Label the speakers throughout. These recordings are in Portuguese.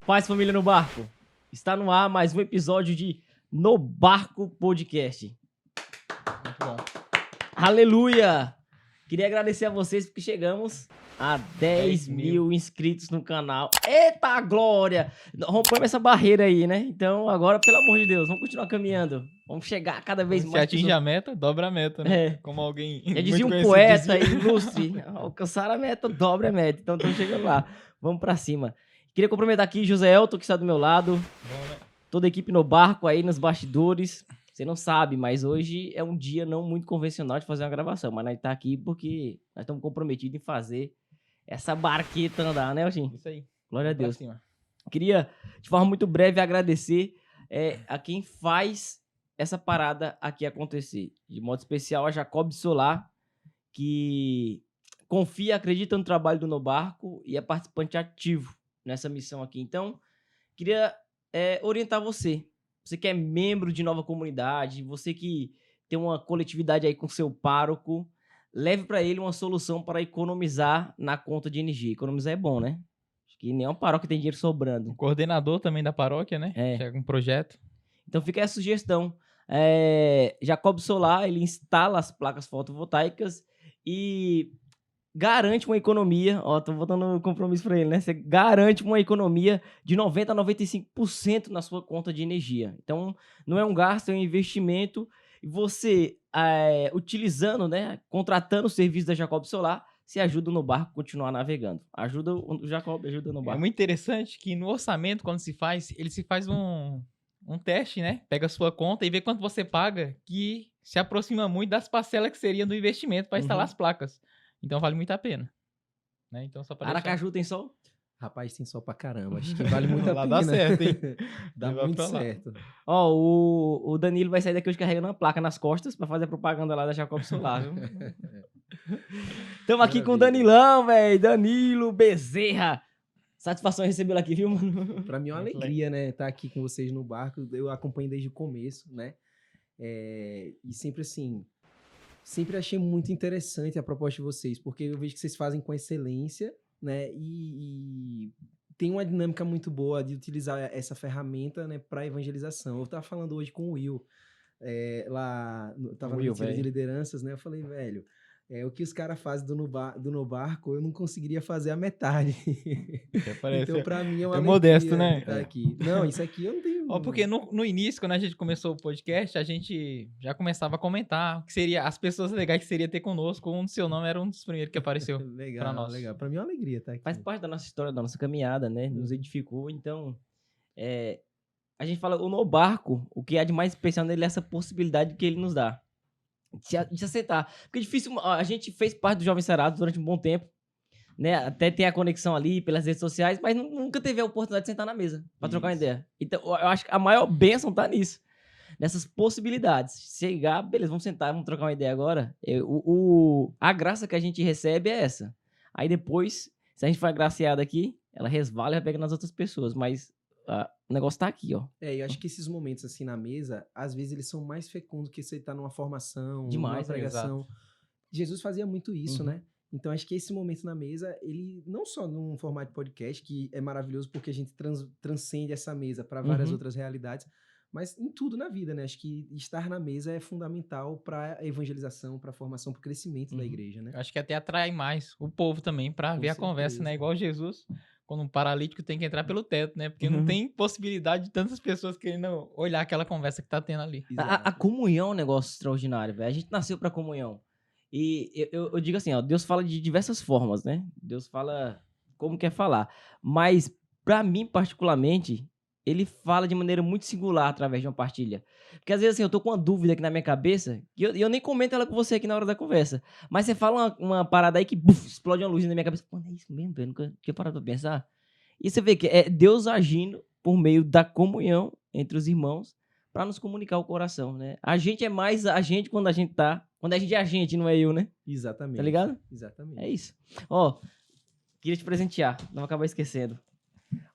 Speaker 1: Paz, família no barco. Está no ar mais um episódio de No Barco Podcast.
Speaker 2: Muito bom.
Speaker 1: Aleluia! Queria agradecer a vocês porque chegamos a 10 mil inscritos no canal. Eita glória! Rompemos essa barreira aí, né? Então agora, pelo amor de Deus, vamos continuar caminhando. Vamos chegar cada vez
Speaker 2: Se
Speaker 1: mais.
Speaker 2: atinge a meta, dobra a meta, né?
Speaker 1: É.
Speaker 2: Como alguém
Speaker 1: Já
Speaker 2: muito
Speaker 1: dizia um
Speaker 2: conhecido
Speaker 1: poeta
Speaker 2: dizia.
Speaker 1: ilustre, alcançar a meta, dobra a meta. Então estamos chegando lá. Vamos pra cima. Queria cumprimentar aqui José Elton, que está do meu lado.
Speaker 2: Bom, né?
Speaker 1: Toda a equipe no barco aí, nos bastidores. Você não sabe, mas hoje é um dia não muito convencional de fazer uma gravação. Mas nós tá aqui porque nós estamos comprometidos em fazer essa barqueta andar, né, Elton?
Speaker 2: Isso aí.
Speaker 1: Glória a
Speaker 2: Vamos pra
Speaker 1: Deus.
Speaker 2: cima.
Speaker 1: Queria, de forma muito breve, agradecer a quem faz essa parada aqui acontecer. De modo especial a Jacob Solar, que confia, acredita no trabalho do No Barco e é participante ativo nessa missão aqui. Então, queria orientar você. Você que é membro de nova comunidade, você que tem uma coletividade aí com seu pároco, leve para ele uma solução para economizar na conta de energia. Economizar é bom, né? Acho que nenhum paróquio tem dinheiro sobrando.
Speaker 2: O coordenador também da paróquia, né?
Speaker 1: É.
Speaker 2: Chega com um projeto.
Speaker 1: Então fica aí a sugestão. Jacob Solar, ele instala as placas fotovoltaicas e garante uma economia, tô botando um compromisso para ele, né? Você garante uma economia de 90% a 95% na sua conta de energia. Então, não é um gasto, é um investimento. E você, utilizando, né, contratando o serviço da Jacob Solar, se ajuda no barco a continuar navegando. Ajuda o Jacob, ajuda no
Speaker 2: É
Speaker 1: barco.
Speaker 2: muito interessante que no orçamento, quando se faz, ele se faz um teste, né? Pega a sua conta e vê quanto você paga, que se aproxima muito das parcelas que seria do investimento para instalar as placas. Então vale muito a pena. Né? Então só para
Speaker 1: Aracaju tem sol?
Speaker 3: Rapaz, tem sol pra caramba. Acho que vale muito a
Speaker 2: Lá
Speaker 3: pena.
Speaker 2: dá certo, hein?
Speaker 3: Dá
Speaker 2: Levar
Speaker 3: muito
Speaker 2: pra lá.
Speaker 3: certo.
Speaker 1: Ó, o Danilo vai sair daqui hoje carregando uma placa nas costas pra fazer a propaganda lá da Jacob Solar, viu? Tamo aqui com o
Speaker 3: Maravilha.
Speaker 1: Danilão, velho. Danilo Bezerra. Satisfação em recebê-lo aqui, viu, mano?
Speaker 3: Pra mim é uma
Speaker 2: Muito
Speaker 3: alegria, né? Estar aqui com vocês no barco. Eu acompanho desde o começo, né? E sempre assim, sempre achei muito interessante a proposta de vocês, porque eu vejo que vocês fazem com excelência, né? E tem uma dinâmica muito boa de utilizar essa ferramenta, né, para evangelização. Eu tava falando hoje com o Will, eu tava na
Speaker 1: Will,
Speaker 3: mentira de
Speaker 1: velho.
Speaker 3: lideranças, né? Eu falei, velho, o que os caras fazem do No Barco, eu não conseguiria fazer a metade.
Speaker 2: Parece-
Speaker 3: Então, pra mim, é uma
Speaker 2: é
Speaker 3: alegria
Speaker 2: modesto, né?
Speaker 3: estar aqui. Não, isso aqui eu não tenho...
Speaker 2: Ó, porque no início, quando a gente começou o podcast, a gente já começava a comentar o que seria as pessoas legais que seria ter conosco. Um do seu nome era um dos primeiros que apareceu.
Speaker 3: Legal,
Speaker 2: pra nós.
Speaker 3: legal. Pra mim é uma alegria estar aqui.
Speaker 1: Faz parte da nossa história, da nossa caminhada, né? Nos edificou. Então, a gente fala, no barco, o que há de mais especial nele é essa possibilidade que ele nos dá. De aceitar. Porque é difícil. A gente fez parte do Jovem Cerado durante um bom tempo, né? Até tem a conexão ali pelas redes sociais, mas nunca teve a oportunidade de sentar na mesa pra trocar uma
Speaker 3: Isso.
Speaker 1: ideia. Então, eu acho que a maior bênção tá nisso. Nessas possibilidades. Chegar, beleza, vamos sentar, vamos trocar uma ideia agora. A graça que a gente recebe é essa. Aí depois, se a gente for agraciado aqui, ela resvala e vai pegar nas outras pessoas. Mas o negócio tá aqui, ó.
Speaker 3: Eu acho que esses momentos assim na mesa, às vezes eles são mais fecundos que você tá numa formação,
Speaker 1: Demais,
Speaker 3: numa pregação. Jesus fazia muito isso,
Speaker 1: Uhum.
Speaker 3: né? Então acho que esse momento na mesa, ele não só num formato de podcast, que é maravilhoso porque a gente transcende essa mesa para várias
Speaker 1: Uhum.
Speaker 3: outras realidades, mas em tudo na vida, né? Acho que estar na mesa é fundamental para a evangelização, para a formação, para o crescimento da
Speaker 1: Uhum.
Speaker 3: igreja, né?
Speaker 2: Eu acho que até atrai mais o povo também pra
Speaker 3: Com
Speaker 2: ver a
Speaker 3: certeza.
Speaker 2: conversa, né? Igual Jesus, quando um paralítico tem que entrar pelo teto, né? Porque
Speaker 1: Uhum.
Speaker 2: não tem possibilidade de tantas pessoas querendo olhar aquela conversa que tá tendo ali.
Speaker 1: A comunhão é um negócio extraordinário, velho. A gente nasceu pra comunhão. E eu digo assim, ó, Deus fala de diversas formas, né? Deus fala como quer falar. Mas, pra mim, particularmente, ele fala de maneira muito singular através de uma partilha. Porque às vezes, assim, eu tô com uma dúvida aqui na minha cabeça, e eu nem comento ela com você aqui na hora da conversa. Mas você fala uma parada aí que explode uma luz na minha cabeça. Pô, não é isso mesmo, velho? Nunca tinha parado pra pensar. E você vê que é Deus agindo por meio da comunhão entre os irmãos para nos comunicar o coração, né? A gente é mais a gente quando a gente tá... Quando a gente é a gente, não é eu, né?
Speaker 3: Exatamente.
Speaker 1: Tá ligado?
Speaker 3: Exatamente.
Speaker 1: É isso. Ó, queria te presentear, não vou acabar esquecendo.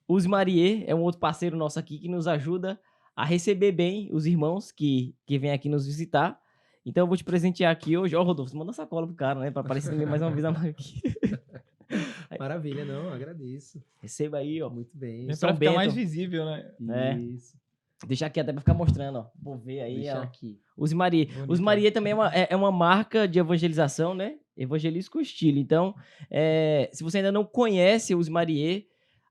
Speaker 1: Use Marie é um outro parceiro nosso aqui que nos ajuda a receber bem os irmãos que vêm aqui nos visitar. Então eu vou te presentear aqui hoje. Ó, Rodolfo, manda sacola pro cara, né? Pra aparecer também mais uma vez a marca aqui.
Speaker 3: Maravilha, não, agradeço.
Speaker 1: Receba aí, ó.
Speaker 3: Muito bem.
Speaker 2: É
Speaker 1: São
Speaker 2: pra ficar
Speaker 1: Bento.
Speaker 2: mais visível, né?
Speaker 1: É.
Speaker 3: Isso.
Speaker 1: Deixar aqui até pra ficar mostrando, ó. Vou ver aí,
Speaker 3: Deixar
Speaker 1: ó.
Speaker 3: aqui.
Speaker 1: Use Maria.
Speaker 2: Bonito,
Speaker 1: Use Maria também é uma marca de evangelização, né? Evangelismo com estilo. Então, se você ainda não conhece o Use Maria,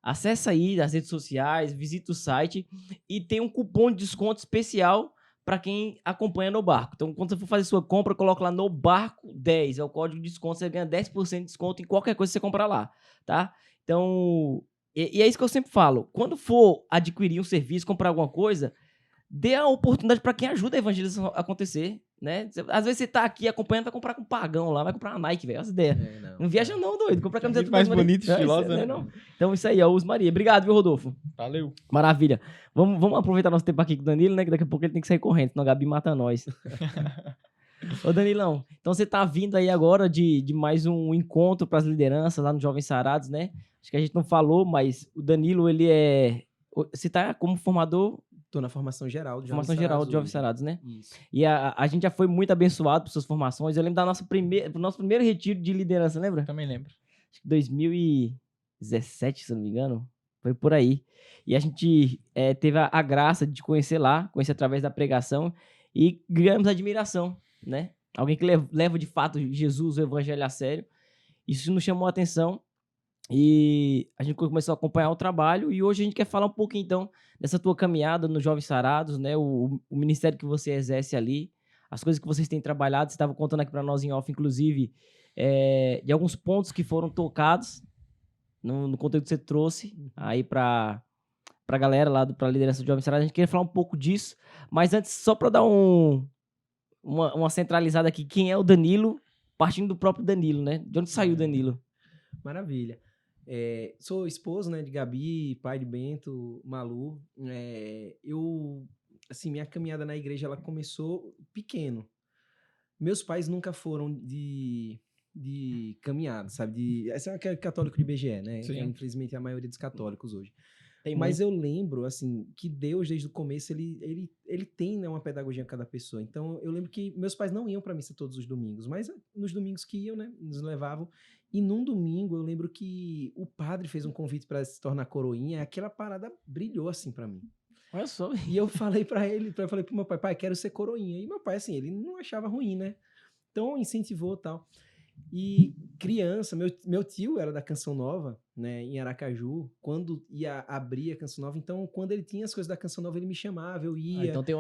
Speaker 1: acessa aí nas redes sociais, visita o site e tem um cupom de desconto especial para quem acompanha no barco. Então, quando você for fazer sua compra, coloca lá no barco 10, é o código de desconto, você ganha 10% de desconto em qualquer coisa que você comprar lá, tá? Então, e é isso que eu sempre falo. Quando for adquirir um serviço, comprar alguma coisa, dê a oportunidade para quem ajuda a evangelização a acontecer, né? Às vezes você tá aqui acompanhando, vai comprar com um pagão lá, vai comprar uma Nike, velho, essa ideia. Não viaja não, doido. Compra a camiseta
Speaker 2: Muito mais
Speaker 1: do Use Maria.
Speaker 2: bonita e estilosa,
Speaker 1: Isso,
Speaker 2: né?
Speaker 1: não. Então isso aí, ó, Use Maria. Obrigado, viu, Rodolfo?
Speaker 2: Valeu.
Speaker 1: Maravilha. Vamos aproveitar nosso tempo aqui com o Danilo, né? Que daqui a pouco ele tem que sair correndo, senão a Gabi mata nós. Ô, Danilão, então você tá vindo aí agora de mais um encontro para as lideranças lá no Jovens Sarados, né? Acho que a gente não falou, mas o Danilo, ele é... Você tá como formador...
Speaker 3: Tô na formação geral de
Speaker 1: Formação geral de Jovens Sarados, né?
Speaker 3: Isso.
Speaker 1: E a gente já foi muito abençoado por suas formações. Eu lembro do nosso primeiro retiro de liderança, lembra?
Speaker 2: Também lembro.
Speaker 1: Acho que 2017, se eu não me engano. Foi por aí. E a gente teve a graça de conhecer lá, conhecer através da pregação, e ganhamos admiração, né? Alguém que leva de fato Jesus, o evangelho a sério. Isso nos chamou a atenção e a gente começou a acompanhar o trabalho, e hoje a gente quer falar um pouquinho, então, dessa tua caminhada nos Jovens Sarados, né? O ministério que você exerce ali, as coisas que vocês têm trabalhado. Você estava contando aqui para nós em off, inclusive, de alguns pontos que foram tocados no conteúdo que você trouxe aí para a galera lá, para a liderança do Jovens Sarados. A gente queria falar um pouco disso, mas antes, só para dar uma centralizada aqui, quem é o Danilo, partindo do próprio Danilo, né? De onde saiu o Danilo?
Speaker 3: Maravilha. Sou esposo, né, de Gabi, pai de Bento, Malu. Assim, minha caminhada na igreja, ela começou pequeno. Meus pais nunca foram de caminhada, sabe? Esse é aquele católico de BGE, né?
Speaker 2: Sim.
Speaker 3: Que, infelizmente, é a maioria dos católicos hoje.
Speaker 1: Tem
Speaker 3: Mas eu lembro, assim, que Deus, desde o começo, ele tem, né, uma pedagogia a cada pessoa. Então, eu lembro que meus pais não iam pra missa todos os domingos, mas nos domingos que iam, né, nos levavam. E num domingo, eu lembro que o padre fez um convite para se tornar coroinha, e aquela parada brilhou, assim, pra mim.
Speaker 1: Olha só.
Speaker 3: E eu falei pra ele, falei pro meu pai, quero ser coroinha. E meu pai, assim, ele não achava ruim, né? Então, incentivou e tal. E criança, meu tio era da Canção Nova, né, em Aracaju, quando ia abrir a Canção Nova. Então, quando ele tinha as coisas da Canção Nova, ele me chamava, eu ia.
Speaker 1: Então tem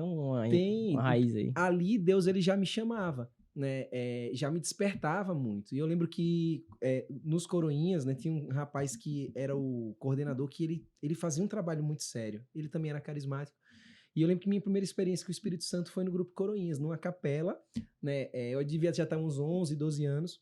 Speaker 1: uma raiz aí.
Speaker 3: Ali, Deus, ele já me chamava, né, já me despertava muito. E eu lembro que nos Coroinhas, né, tinha um rapaz que era o coordenador, que ele fazia um trabalho muito sério. Ele também era carismático. E eu lembro que minha primeira experiência com o Espírito Santo foi no grupo Coroinhas, numa capela, né? Eu devia já estar uns 11, 12 anos.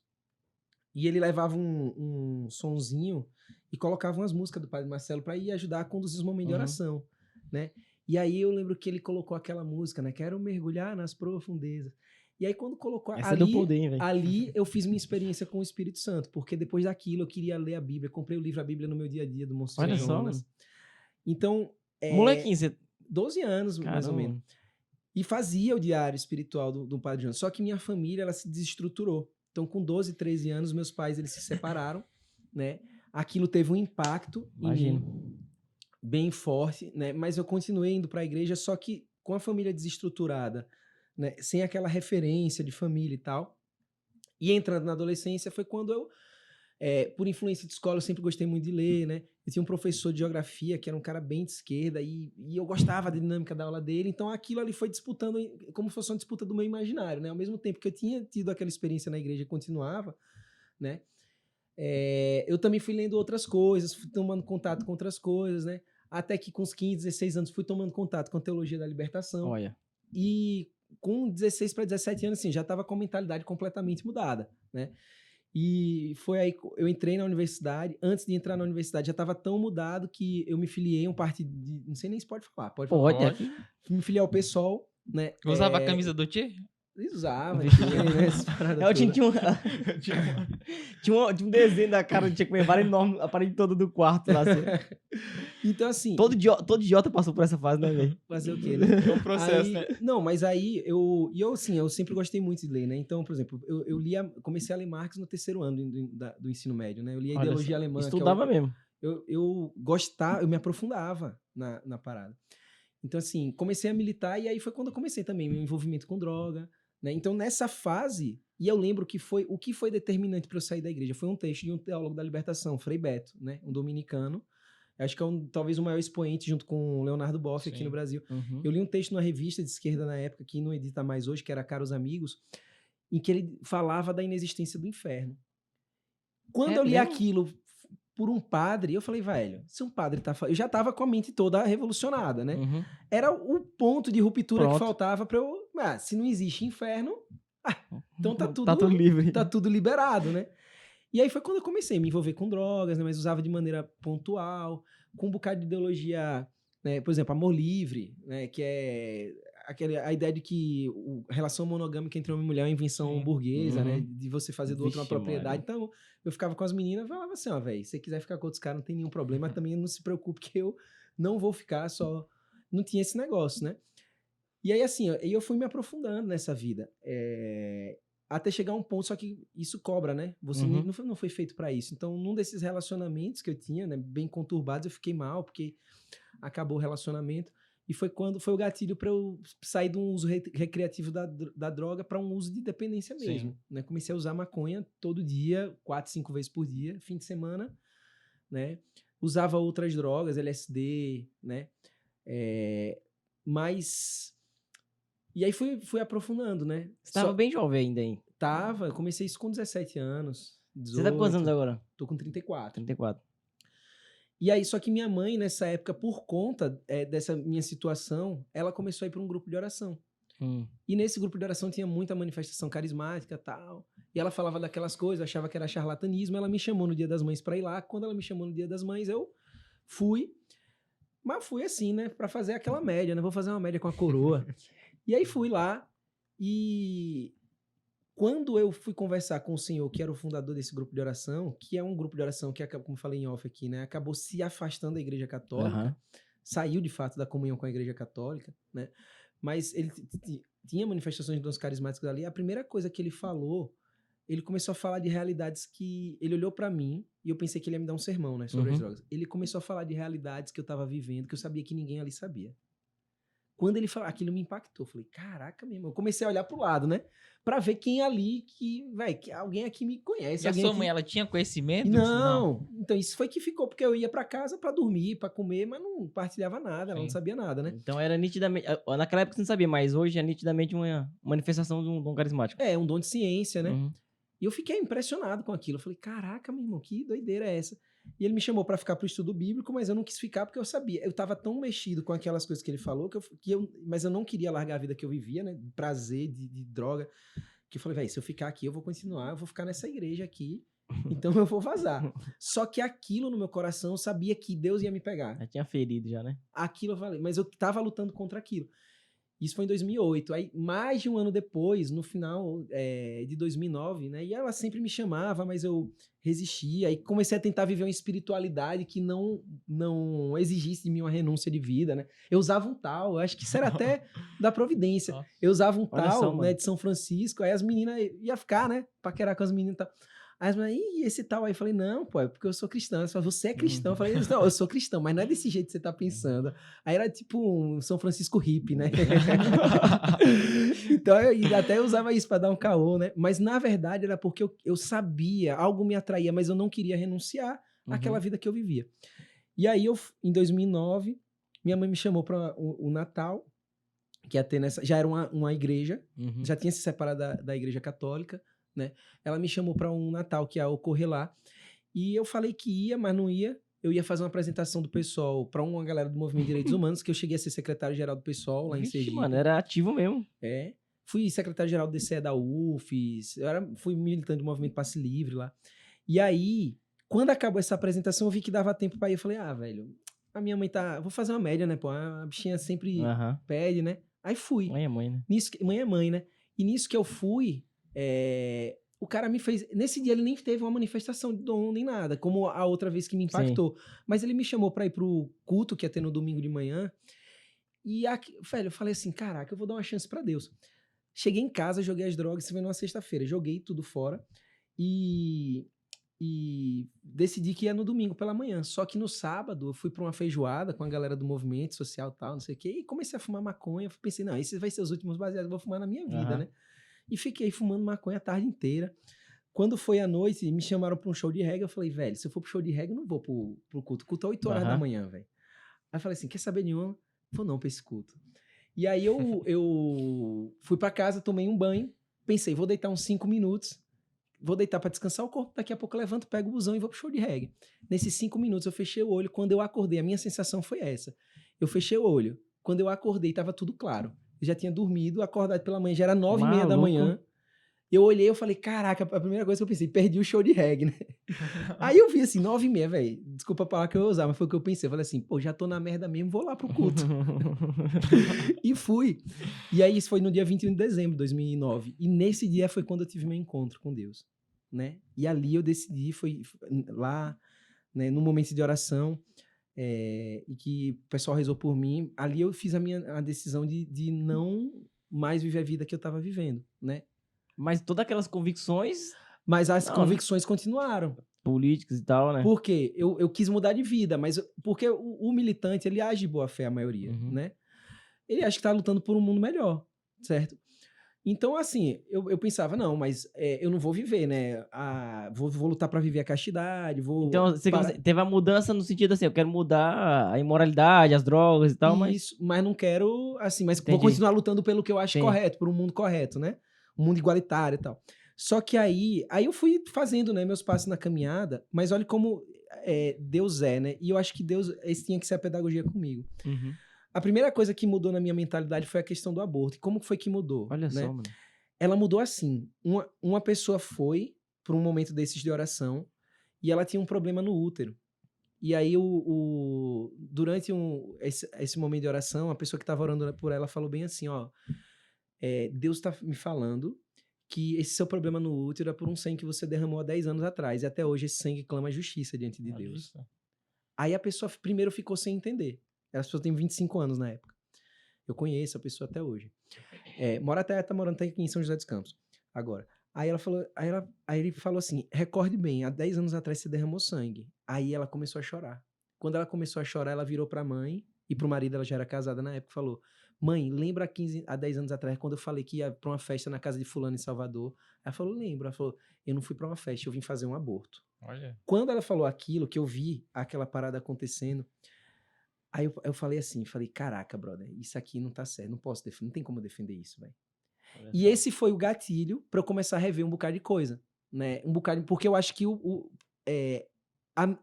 Speaker 3: E ele levava um sonzinho e colocava umas músicas do Padre Marcelo para ir ajudar a conduzir os momentos de oração, né? E aí eu lembro que ele colocou aquela música, né? Quero mergulhar nas profundezas. E aí quando colocou
Speaker 1: Essa deu poder, hein, velho?
Speaker 3: ali eu fiz minha experiência com o Espírito Santo, porque depois daquilo eu queria ler a Bíblia. Comprei o livro A Bíblia no meu dia a dia, do Monsenhor
Speaker 1: Olha só,
Speaker 3: Jonas.
Speaker 1: mano.
Speaker 3: Então...
Speaker 1: Molequinho, você...
Speaker 3: 12 anos, mais ou
Speaker 1: Caramba.
Speaker 3: menos. E fazia o diário espiritual do Padre Jonas. Só que minha família, ela se desestruturou. Então, com 12, 13 anos, meus pais, eles se separaram, né? Aquilo teve um impacto em
Speaker 1: Imagino.
Speaker 3: mim, bem forte, né? Mas eu continuei indo para a igreja, só que com a família desestruturada, né? Sem aquela referência de família e tal. E entrando na adolescência foi quando eu, por influência de escola, eu sempre gostei muito de ler, né? Eu tinha um professor de geografia que era um cara bem de esquerda e eu gostava da dinâmica da aula dele, então aquilo ali foi disputando, como se fosse uma disputa do meu imaginário, né? Ao mesmo tempo que eu tinha tido aquela experiência na igreja e continuava, né? Eu também fui lendo outras coisas, fui tomando contato com outras coisas, né? Até que com uns 15, 16 anos fui tomando contato com a teologia da libertação.
Speaker 1: Olha.
Speaker 3: E com 16 para 17 anos, assim, já estava com a mentalidade completamente mudada, né? E foi aí que eu entrei na universidade. Antes de entrar na universidade, já estava tão mudado que eu me filiei a um partido de... Não sei nem se pode falar. Pode falar.
Speaker 1: Pode.
Speaker 3: Me filiei ao PSOL, né?
Speaker 2: Usava a camisa do Tchê?
Speaker 3: Usava, né? Essas paradas
Speaker 1: Eu tinha,
Speaker 3: todas.
Speaker 1: tinha um desenho da cara do Che Guevara enorme, a parede toda do quarto lá. Assim.
Speaker 3: Então, assim...
Speaker 1: Todo idiota passou por essa fase, né, velho?
Speaker 3: Fazer o quê, né?
Speaker 2: É um processo,
Speaker 3: Aí-
Speaker 2: né?
Speaker 3: Não, mas aí eu sempre gostei muito de ler, né? Então, por exemplo, comecei a ler Marx no terceiro ano do ensino médio, né? Eu li a
Speaker 1: Olha
Speaker 3: ideologia
Speaker 1: só,
Speaker 3: alemã. que é o-
Speaker 1: estudava mesmo.
Speaker 3: eu gostava, eu me aprofundava na parada. Então, assim, comecei a militar e aí foi quando eu comecei também meu envolvimento com droga, né? Então, nessa fase, e eu lembro que o que foi determinante para eu sair da igreja foi um texto de um teólogo da libertação, Frei Beto, né? Um dominicano. Acho que é talvez o maior expoente junto com o Leonardo Boff aqui
Speaker 2: Sim.
Speaker 3: no Brasil.
Speaker 1: Uhum.
Speaker 3: Eu li um texto numa revista de esquerda na época, que não edita mais hoje, que era Caros Amigos, em que ele falava da inexistência do inferno. Quando
Speaker 1: É
Speaker 3: eu li
Speaker 1: mesmo?
Speaker 3: aquilo por um padre, eu falei, velho, se um padre tá falando... Eu já tava com a mente toda revolucionada, né?
Speaker 1: Uhum.
Speaker 3: Era o ponto de ruptura
Speaker 1: Pronto.
Speaker 3: que faltava pra eu... Ah, se não existe inferno, então tá tudo
Speaker 1: livre.
Speaker 3: tá tudo liberado, né? E aí foi quando eu comecei a me envolver com drogas, né? Mas usava de maneira pontual, com um bocado de ideologia, né? Por exemplo, amor livre, né? Que é a ideia de que a relação monogâmica entre homem e mulher é uma invenção
Speaker 2: Sim.
Speaker 3: burguesa, né?
Speaker 1: Uhum.
Speaker 3: De você fazer do outro uma
Speaker 1: Vixe,
Speaker 3: propriedade.
Speaker 1: Maria.
Speaker 3: Então, eu ficava com as meninas e falava assim, ó, velho, se você quiser ficar com outros caras, não tem nenhum problema, mas também não se preocupe que eu não vou ficar só... Não tinha esse negócio, né? E aí, assim, eu fui me aprofundando nessa vida. Até chegar a um ponto, só que isso cobra, né? Você
Speaker 1: Uhum.
Speaker 3: não foi feito pra isso. Então, num desses relacionamentos que eu tinha, né, bem conturbados, eu fiquei mal, porque acabou o relacionamento. E foi quando foi o gatilho pra eu sair de um uso recreativo da droga pra um uso de dependência
Speaker 2: Sim.
Speaker 3: mesmo. Né? Comecei a usar maconha todo dia, 4, 5 vezes por dia, fim de semana, né? Usava outras drogas, LSD, né? Mas... E aí fui aprofundando, né?
Speaker 1: Você tava bem jovem ainda, hein?
Speaker 3: Tava, eu comecei isso com 17 anos. 18,
Speaker 1: Você tá com quantos anos agora?
Speaker 3: Tô com 34.
Speaker 1: 34.
Speaker 3: E aí, só que minha mãe, nessa época, por conta dessa minha situação, ela começou a ir para um grupo de oração. E nesse grupo de oração tinha muita manifestação carismática e tal. E ela falava daquelas coisas, achava que era charlatanismo. Ela me chamou no Dia das Mães para ir lá. Quando ela me chamou no Dia das Mães, eu fui. Mas fui assim, né? Para fazer aquela média, né? Vou fazer uma média com a coroa. E aí fui lá e... Quando eu fui conversar com o senhor, que era o fundador desse grupo de oração, que é um grupo de oração que, como falei em off aqui, né, acabou se afastando da Igreja Católica,
Speaker 1: Aham.
Speaker 3: saiu de fato da comunhão com a Igreja Católica, né, mas ele tinha manifestações de dons carismáticos ali. A primeira coisa que ele falou, ele começou a falar de realidades que... Ele olhou pra mim e eu pensei que ele ia me dar um sermão, né, sobre as drogas. Ele começou a falar de realidades que eu tava vivendo, que eu sabia que ninguém ali sabia. Quando ele falou, aquilo me impactou. Eu falei, caraca, meu irmão. Eu comecei a olhar pro lado, né? Pra ver quem ali que alguém aqui me conhece.
Speaker 2: E a
Speaker 3: alguém
Speaker 2: sua
Speaker 3: aqui...
Speaker 2: mãe, ela tinha conhecimento?
Speaker 3: Não. Então isso foi que ficou, porque eu ia pra casa pra dormir, pra comer, mas não partilhava nada, ela não
Speaker 2: Sim.
Speaker 3: sabia nada, né?
Speaker 1: Então era nitidamente... Naquela época você não sabia, mas hoje é nitidamente uma manifestação de um dom carismático.
Speaker 3: É, um dom de ciência, né?
Speaker 1: Uhum.
Speaker 3: E eu fiquei impressionado com aquilo. Eu falei, caraca, meu irmão, que doideira é essa? E ele me chamou pra ficar pro estudo bíblico, mas eu não quis ficar porque eu sabia. Eu tava tão mexido com aquelas coisas que ele falou, mas eu não queria largar a vida que eu vivia, né? De prazer, de droga. Que eu falei, velho, se eu ficar aqui, eu vou continuar, eu vou ficar nessa igreja aqui, então eu vou vazar. Só que aquilo no meu coração, eu sabia que Deus ia me pegar.
Speaker 1: Já tinha ferido já, né?
Speaker 3: Aquilo eu falei, mas eu tava lutando contra aquilo. Isso foi em 2008. Aí, mais de um ano depois, no final de 2009, né? E ela sempre me chamava, mas eu resistia. Aí comecei a tentar viver uma espiritualidade que não exigisse de mim uma renúncia de vida, né? Eu usava um tal, acho que isso era até da providência.
Speaker 2: Nossa.
Speaker 3: Eu usava um
Speaker 1: Olha só,
Speaker 3: tal,
Speaker 1: mano.
Speaker 3: né, de São Francisco. Aí as meninas iam ficar, né? Paquerar com as meninas e tal. Aí as meninas, e esse tal aí? Eu falei, não, pô, é porque eu sou cristão. Ela falou, você é cristão? Eu falei, não, eu sou cristão, mas não é desse jeito que você tá pensando. Aí era tipo um São Francisco hippie, né? Então eu até usava isso pra dar um caô, né? Mas na verdade era porque eu sabia, algo me atraía, mas eu não queria renunciar àquela vida que eu vivia. E aí em 2009, minha mãe me chamou para o Natal, que ia ter já era uma igreja,
Speaker 1: Uhum.
Speaker 3: já tinha se separado da igreja católica, né? Ela me chamou para um Natal que ia ocorrer lá. E eu falei que ia, mas não ia. Eu ia fazer uma apresentação do PSOL para uma galera do Movimento de Direitos Humanos, que eu cheguei a ser secretário-geral do PSOL lá em
Speaker 1: Vixe,
Speaker 3: Sergipe.
Speaker 1: mano, era ativo mesmo.
Speaker 3: Fui secretário-geral do DCE da UFES, fui militante do Movimento Passe Livre lá. E aí, quando acabou essa apresentação, eu vi que dava tempo para ir. Eu falei, velho, a minha mãe vou fazer uma média, né, pô? A bichinha sempre
Speaker 1: Aham.
Speaker 3: pede, né? Aí fui.
Speaker 1: Mãe é mãe, né?
Speaker 3: Mãe é mãe, né? E nisso que eu fui, O cara me fez... Nesse dia ele nem teve uma manifestação de dom nem nada, como a outra vez que me impactou. Mas ele me chamou pra ir pro culto que ia ter no domingo de manhã. E, velho, eu falei assim, caraca, eu vou dar uma chance pra Deus. Cheguei em casa, joguei as drogas, isso foi numa sexta-feira. Joguei tudo fora e decidi que ia no domingo pela manhã. Só que no sábado eu fui pra uma feijoada com a galera do movimento social e tal, não sei o quê, e comecei a fumar maconha. Pensei, não, esses vai ser os últimos baseados que eu vou fumar na minha vida, né? E fiquei fumando maconha a tarde inteira. Quando foi à noite, me chamaram pra um show de reggae. Eu falei, velho, se eu for pro show de reggae, eu não vou pro culto. O culto é 8 horas da manhã, velho. Aí eu falei assim, quer saber nenhuma? Vou não pra esse culto. E aí eu fui pra casa, tomei um banho. Pensei, vou deitar uns 5 minutos. Vou deitar pra descansar o corpo. Daqui a pouco eu levanto, pego o busão e vou pro show de reggae. Nesses 5 minutos eu fechei o olho. Quando eu acordei, a minha sensação foi essa. Eu fechei o olho. Quando eu acordei, tava tudo claro. Eu já tinha dormido, acordado pela manhã, já era 9h30 da manhã. Eu olhei, eu falei, caraca, a primeira coisa que eu pensei, perdi o show de reggae, né? Aí eu vi assim, 9h30, velho. Desculpa a palavra que eu ia usar, mas foi o que eu pensei. Eu falei assim, pô, já tô na merda mesmo, vou lá pro culto. E fui. E aí isso foi no dia 21 de dezembro de 2009. E nesse dia foi quando eu tive meu encontro com Deus, né? E ali eu decidi, foi lá, né, no momento de oração, e que o pessoal rezou por mim, ali eu fiz a decisão de não mais viver a vida que eu tava vivendo, né?
Speaker 1: Mas todas aquelas convicções...
Speaker 3: Mas as convicções continuaram.
Speaker 1: Políticas e tal, né?
Speaker 3: Por quê? Eu quis mudar de vida, mas porque o militante, ele age de boa fé, a maioria, né? Ele acha que tá lutando por um mundo melhor, certo? Então, assim, eu pensava, não, mas eu não vou viver, né? Vou lutar pra viver a castidade, vou...
Speaker 1: Então, você teve a mudança no sentido assim, eu quero mudar a imoralidade, as drogas e tal, mas...
Speaker 3: Isso, mas não quero, assim, mas
Speaker 1: Entendi.
Speaker 3: vou continuar lutando pelo que eu acho
Speaker 1: Sim.
Speaker 3: correto, por um mundo correto, né? Um mundo igualitário e tal. Só que aí eu fui fazendo, né, meus passos na caminhada, mas olha como Deus é, né? E eu acho que Deus, esse tinha que ser a pedagogia comigo. A primeira coisa que mudou na minha mentalidade foi a questão do aborto. E como foi que mudou?
Speaker 1: Olha
Speaker 3: né?
Speaker 1: só, mano.
Speaker 3: Ela mudou assim. Uma pessoa foi para um momento desses de oração e ela tinha um problema no útero. E aí, durante esse momento de oração, a pessoa que estava orando por ela falou bem assim, ó, Deus está me falando que esse seu problema no útero é por um sangue que você derramou há 10 anos atrás, e até hoje esse sangue clama justiça diante de Deus. Aí a pessoa primeiro ficou sem entender. A pessoa tem 25 anos na época. Eu conheço a pessoa até hoje. Tá morando até aqui em São José dos Campos. Agora. Aí ela falou, aí ele falou assim, recorde bem, há 10 anos atrás você derramou sangue. Aí ela começou a chorar. Quando ela começou a chorar, ela virou pra mãe e pro marido, ela já era casada na época, falou, mãe, lembra há 10 anos atrás, quando eu falei que ia pra uma festa na casa de fulano em Salvador? Ela falou, lembro. Ela falou, eu não fui pra uma festa, eu vim fazer um aborto.
Speaker 2: Olha.
Speaker 3: Quando ela falou aquilo, que eu vi aquela parada acontecendo, aí eu falei assim, caraca, brother, isso aqui não tá certo, não posso defender, não tem como defender isso, velho. E esse foi o gatilho pra eu começar a rever um bocado de coisa, né? Porque eu acho que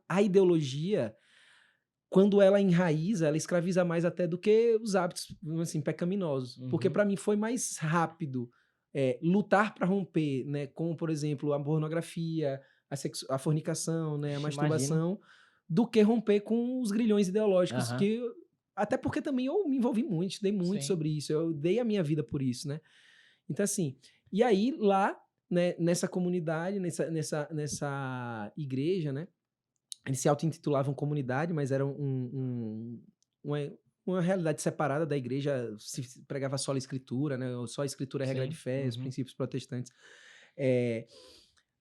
Speaker 3: a ideologia, quando ela enraiza, ela escraviza mais até do que os hábitos, assim, pecaminosos. Porque pra mim foi mais rápido lutar pra romper, né? Como, por exemplo, a pornografia, a fornicação, né? A masturbação, do que romper com os grilhões ideológicos até porque também eu me envolvi muito, estudei muito sobre isso, eu dei a minha vida por isso, né? Então, assim, e aí lá, né, nessa comunidade, nessa igreja, né? Eles se auto-intitulavam comunidade, mas era uma realidade separada da igreja, se pregava só a escritura, né? Só a escritura é regra de fé, os princípios protestantes.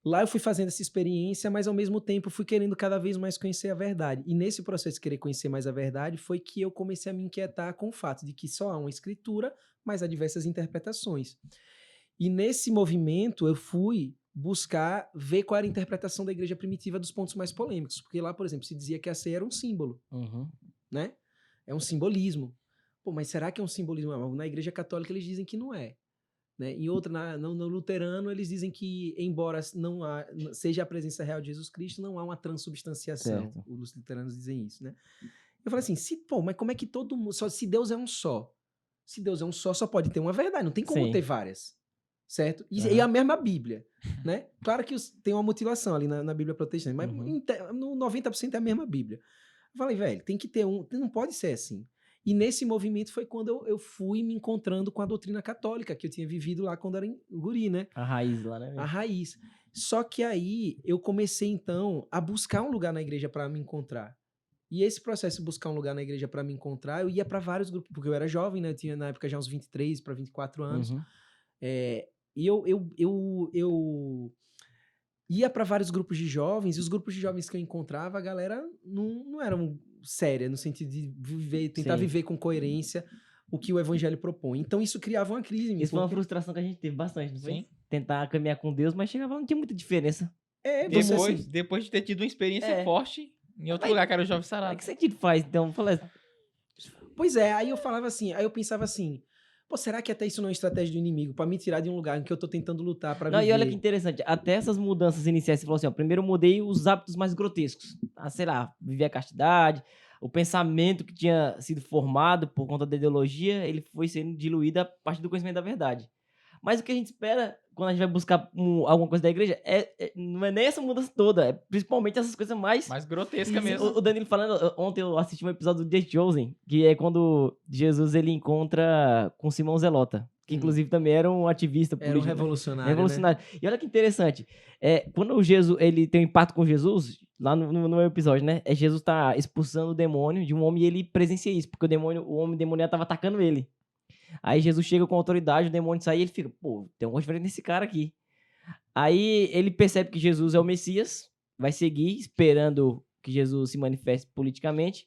Speaker 3: Lá eu fui fazendo essa experiência, mas ao mesmo tempo fui querendo cada vez mais conhecer a verdade. E nesse processo de querer conhecer mais a verdade foi que eu comecei a me inquietar com o fato de que só há uma escritura, mas há diversas interpretações. E nesse movimento eu fui buscar ver qual era a interpretação da igreja primitiva dos pontos mais polêmicos. Porque lá, por exemplo, se dizia que a ceia era um símbolo, né? É um simbolismo. Pô, mas será que é um simbolismo? Na igreja católica eles dizem que não é. Né? Em outra, no luterano, eles dizem que, embora não seja a presença real de Jesus Cristo, não há uma transubstanciação. Certo. Os luteranos dizem isso, né? Eu falei assim, mas como é que todo mundo... se Deus é um só, só pode ter uma verdade, não tem como ter várias. Certo? E a mesma Bíblia, né? Claro que tem uma mutilação ali na Bíblia protestante, mas no 90% é a mesma Bíblia. Eu falei, velho, tem que ter não pode ser assim. E nesse movimento foi quando eu fui me encontrando com a doutrina católica, que eu tinha vivido lá quando era guri, né?
Speaker 1: A raiz lá, né?
Speaker 3: A raiz. Só que aí eu comecei, então, a buscar um lugar na igreja para me encontrar. E esse processo de buscar um lugar na igreja para me encontrar, eu ia para vários grupos, porque eu era jovem, né? Eu tinha na época já uns 23 para 24 anos.
Speaker 1: Uhum.
Speaker 3: E eu ia para vários grupos de jovens, e os grupos de jovens que eu encontrava, a galera não eram séria, no sentido de tentar
Speaker 1: Sim.
Speaker 3: viver com coerência o que o evangelho propõe. Então isso criava uma crise em mim.
Speaker 1: Isso foi uma
Speaker 3: porque-
Speaker 1: frustração que a gente teve bastante, não foi?
Speaker 2: Sim.
Speaker 1: Tentar caminhar com Deus, mas chegava, não tinha muita diferença.
Speaker 3: Você
Speaker 2: Depois,
Speaker 3: assim,
Speaker 2: depois de ter tido uma experiência
Speaker 1: É.
Speaker 2: forte em outro
Speaker 1: Mas-
Speaker 2: lugar, que era o Jovem
Speaker 1: Aí
Speaker 2: Sarado.
Speaker 1: que sentido faz? Então, eu falei,
Speaker 3: pois é, aí eu falava assim, aí eu pensava assim, pô, será que até isso não é uma estratégia do inimigo pra me tirar de um lugar em que eu tô tentando lutar pra
Speaker 1: não,
Speaker 3: viver?
Speaker 1: e olha que interessante, até essas mudanças iniciais, você falou assim, ó, primeiro eu mudei os hábitos mais grotescos. Sei lá, viver a castidade, o pensamento que tinha sido formado por conta da ideologia, ele foi sendo diluído a partir do conhecimento da verdade. Mas o que a gente espera quando a gente vai buscar alguma coisa da igreja não é nem essa mudança toda, é principalmente essas coisas mais...
Speaker 2: Mais grotesca
Speaker 3: Isso.
Speaker 2: mesmo.
Speaker 1: O Danilo falando, ontem eu assisti um episódio do The Chosen, que é quando Jesus ele encontra com Simão Zelota, que inclusive também era um ativista
Speaker 3: Era um
Speaker 1: político, né?
Speaker 3: revolucionário, né?
Speaker 1: Revolucionário. E olha que interessante, quando o Jesus ele tem um impacto com Jesus, lá no episódio, né? Jesus tá expulsando o demônio de um homem e ele presencia isso, porque o homem demoniado tava atacando ele. Aí Jesus chega com autoridade, o demônio sai e ele fica, pô, tem alguma diferença nesse cara aqui. Aí ele percebe que Jesus é o Messias, vai seguir esperando que Jesus se manifeste politicamente.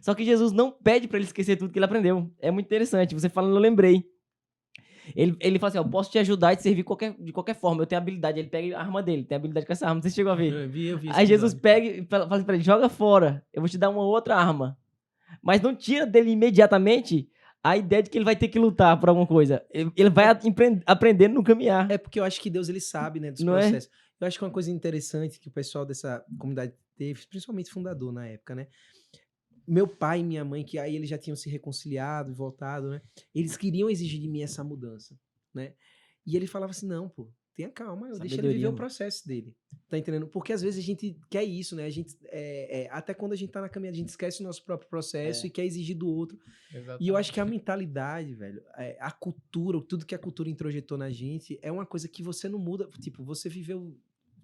Speaker 1: Só que Jesus não pede pra ele esquecer tudo que ele aprendeu. É muito interessante. Você falando, eu lembrei. Ele fala assim, ó, eu posso te ajudar e te servir de qualquer forma. Eu tenho habilidade. Ele pega a arma dele, tem habilidade com essa arma. Você chegou a ver?
Speaker 3: Eu vi esse
Speaker 1: Aí Jesus
Speaker 3: episódio.
Speaker 1: pega e fala assim pra ele, joga fora. Eu vou te dar uma outra arma. Mas não tira dele imediatamente a ideia de que ele vai ter que lutar por alguma coisa. Ele vai aprendendo no caminhar.
Speaker 3: É porque eu acho que Deus ele sabe, né, dos
Speaker 1: Não é?
Speaker 3: processos. Eu acho que uma coisa interessante que o pessoal dessa comunidade teve, principalmente fundador na época, né? Meu pai e minha mãe, que aí eles já tinham se reconciliado e voltado, né? Eles queriam exigir de mim essa mudança, né? E ele falava assim, não, pô, tenha calma, deixa ele
Speaker 1: Sabedoria,
Speaker 3: viver o
Speaker 1: mano.
Speaker 3: processo dele. Tá entendendo? Porque às vezes a gente quer isso, né? A gente, até quando a gente tá na caminhada, a gente esquece o nosso próprio processo e quer exigir do outro. E eu acho que a mentalidade, velho, a cultura, tudo que a cultura introjetou na gente, é uma coisa que você não muda. Tipo, você viveu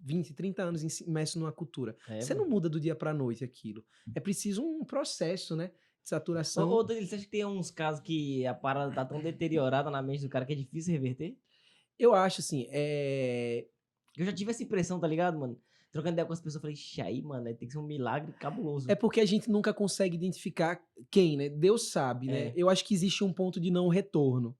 Speaker 3: 20, 30 anos imerso numa cultura. Você não muda do dia pra noite aquilo. É preciso um processo, né? De saturação.
Speaker 1: Ô, Danilo, você acha que tem uns casos que a parada tá tão deteriorada na mente do cara que é difícil reverter?
Speaker 3: Eu acho assim,
Speaker 1: Eu já tive essa impressão, tá ligado, mano? Trocando ideia com as pessoas, eu falei, ixi, aí, mano, tem que ser um milagre cabuloso.
Speaker 3: é porque a gente nunca consegue identificar quem, né? Deus sabe, né?
Speaker 1: É.
Speaker 3: Eu acho que existe um ponto de não retorno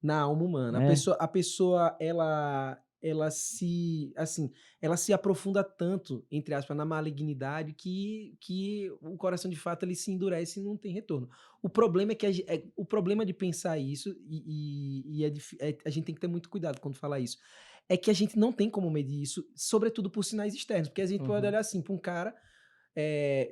Speaker 3: na alma humana.
Speaker 1: É.
Speaker 3: A pessoa ela se aprofunda tanto, entre aspas, na malignidade que o coração de fato ele se endurece e não tem retorno. O problema é que o problema de pensar isso a gente tem que ter muito cuidado quando falar isso. É que a gente não tem como medir isso, sobretudo por sinais externos, porque a gente pode olhar assim para um cara,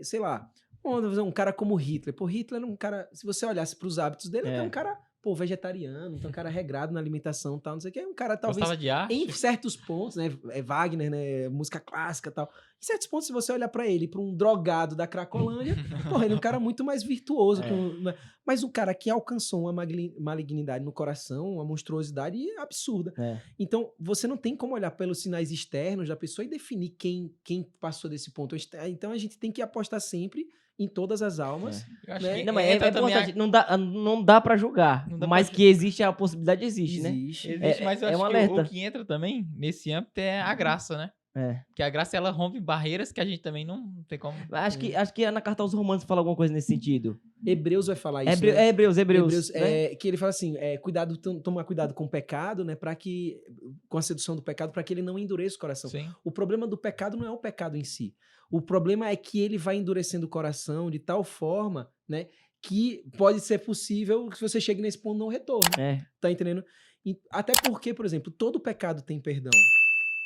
Speaker 3: sei lá, vamos dizer, um cara como Hitler. Pô, Hitler era um cara, se você olhasse para os hábitos dele, ele é um cara, pô, vegetariano, então um cara regrado na alimentação e tal, não sei o que, é um cara talvez
Speaker 2: Gostava de arte?
Speaker 3: em certos pontos, né, Wagner, né, música clássica e tal, em certos pontos, se você olhar para ele, para um drogado da Cracolândia, porra, ele é um cara muito mais virtuoso, mas um cara que alcançou uma malignidade no coração, uma monstruosidade absurda. Então, você não tem como olhar pelos sinais externos da pessoa e definir quem passou desse ponto. Então, a gente tem que apostar sempre em todas as almas.
Speaker 2: Eu acho
Speaker 3: né?
Speaker 2: que
Speaker 1: Não, mas é
Speaker 2: entra também
Speaker 1: importante, não dá pra julgar,
Speaker 2: Não dá
Speaker 1: mas
Speaker 2: pra
Speaker 1: que existe a possibilidade, existe, né?
Speaker 3: Existe.
Speaker 2: Mas eu
Speaker 1: é
Speaker 2: acho
Speaker 1: um
Speaker 2: que
Speaker 1: alerta.
Speaker 2: o que entra também nesse âmbito é a graça, né? Porque a graça, ela rompe barreiras que a gente também não tem como...
Speaker 1: Acho que na carta aos Romanos fala alguma coisa nesse sentido.
Speaker 3: Hebreus vai falar isso, né?
Speaker 1: Hebreus, né?
Speaker 3: Que ele fala assim, tomar cuidado com o pecado, né? Com a sedução do pecado, para que ele não endureça o coração.
Speaker 2: Sim.
Speaker 3: O problema do pecado não é o pecado em si. O problema é que ele vai endurecendo o coração de tal forma, né? Que pode ser possível que você chegue nesse ponto de não retorno. Tá entendendo? Até porque, por exemplo, todo pecado tem perdão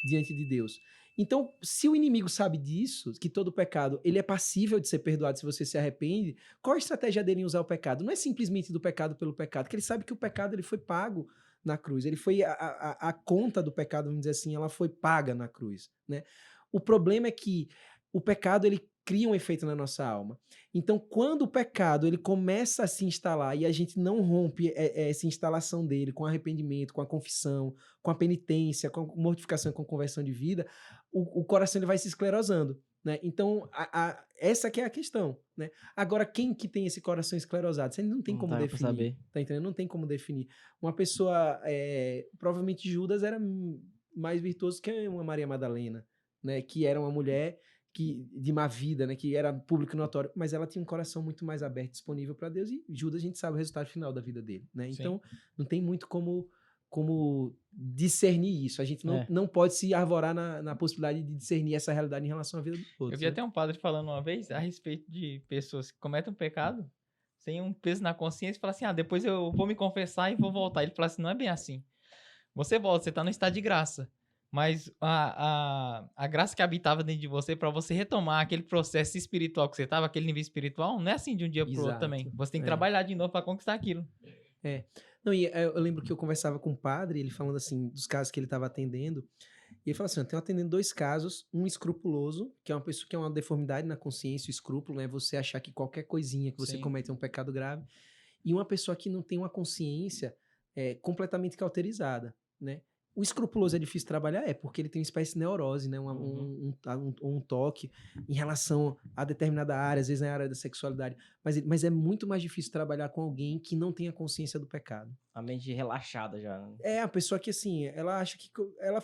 Speaker 3: diante de Deus. Então, se o inimigo sabe disso, que todo pecado ele é passível de ser perdoado se você se arrepende, qual a estratégia dele em usar o pecado? Não é simplesmente do pecado pelo pecado, porque ele sabe que o pecado ele foi pago na cruz. Ele foi a conta do pecado, vamos dizer assim, ela foi paga na cruz, né? O problema é que o pecado ele cria um efeito na nossa alma. Então, quando o pecado ele começa a se instalar e a gente não rompe essa instalação dele com arrependimento, com a confissão, com a penitência, com a mortificação, com a conversão de vida, o coração ele vai se esclerosando. Né? Então, essa que é a questão. Né? Agora, quem que tem esse coração esclerosado? Você não tem como
Speaker 1: dá pra
Speaker 3: definir.
Speaker 1: saber.
Speaker 3: Tá entendendo? Não tem como definir. Uma pessoa, provavelmente Judas era mais virtuoso que uma Maria Madalena, né? Que era uma mulher de má vida, né? Que era público e notório, mas ela tinha um coração muito mais aberto, disponível para Deus, e Judas a gente sabe o resultado final da vida dele, né? Então, não tem muito como discernir isso. A gente não pode se arvorar na possibilidade de discernir essa realidade em relação à vida dos outros.
Speaker 2: Eu vi até um padre falando uma vez a respeito de pessoas que cometem um pecado sem um peso na consciência e fala assim, depois eu vou me confessar e vou voltar. Ele fala assim, não é bem assim. Você volta, você tá no estado de graça. Mas a graça que habitava dentro de você, para você retomar aquele processo espiritual que você tava, aquele nível espiritual, não é assim de um dia pro outro também. Você tem que trabalhar de novo para conquistar aquilo.
Speaker 3: Não, e eu lembro que eu conversava com um padre, ele falando assim, dos casos que ele estava atendendo, e ele falou assim, eu tenho atendendo 2 casos, um escrupuloso, que é uma pessoa que é uma deformidade na consciência, o escrúpulo, né, você achar que qualquer coisinha que você comete é um pecado grave, e uma pessoa que não tem uma consciência completamente cauterizada, né. O escrupuloso é difícil trabalhar, porque ele tem uma espécie de neurose, né, um toque em relação a determinada área, às vezes na área da sexualidade, mas é muito mais difícil trabalhar com alguém que não tenha consciência do pecado.
Speaker 1: A mente relaxada já. Né?
Speaker 3: É, a pessoa que assim, ela acha que ela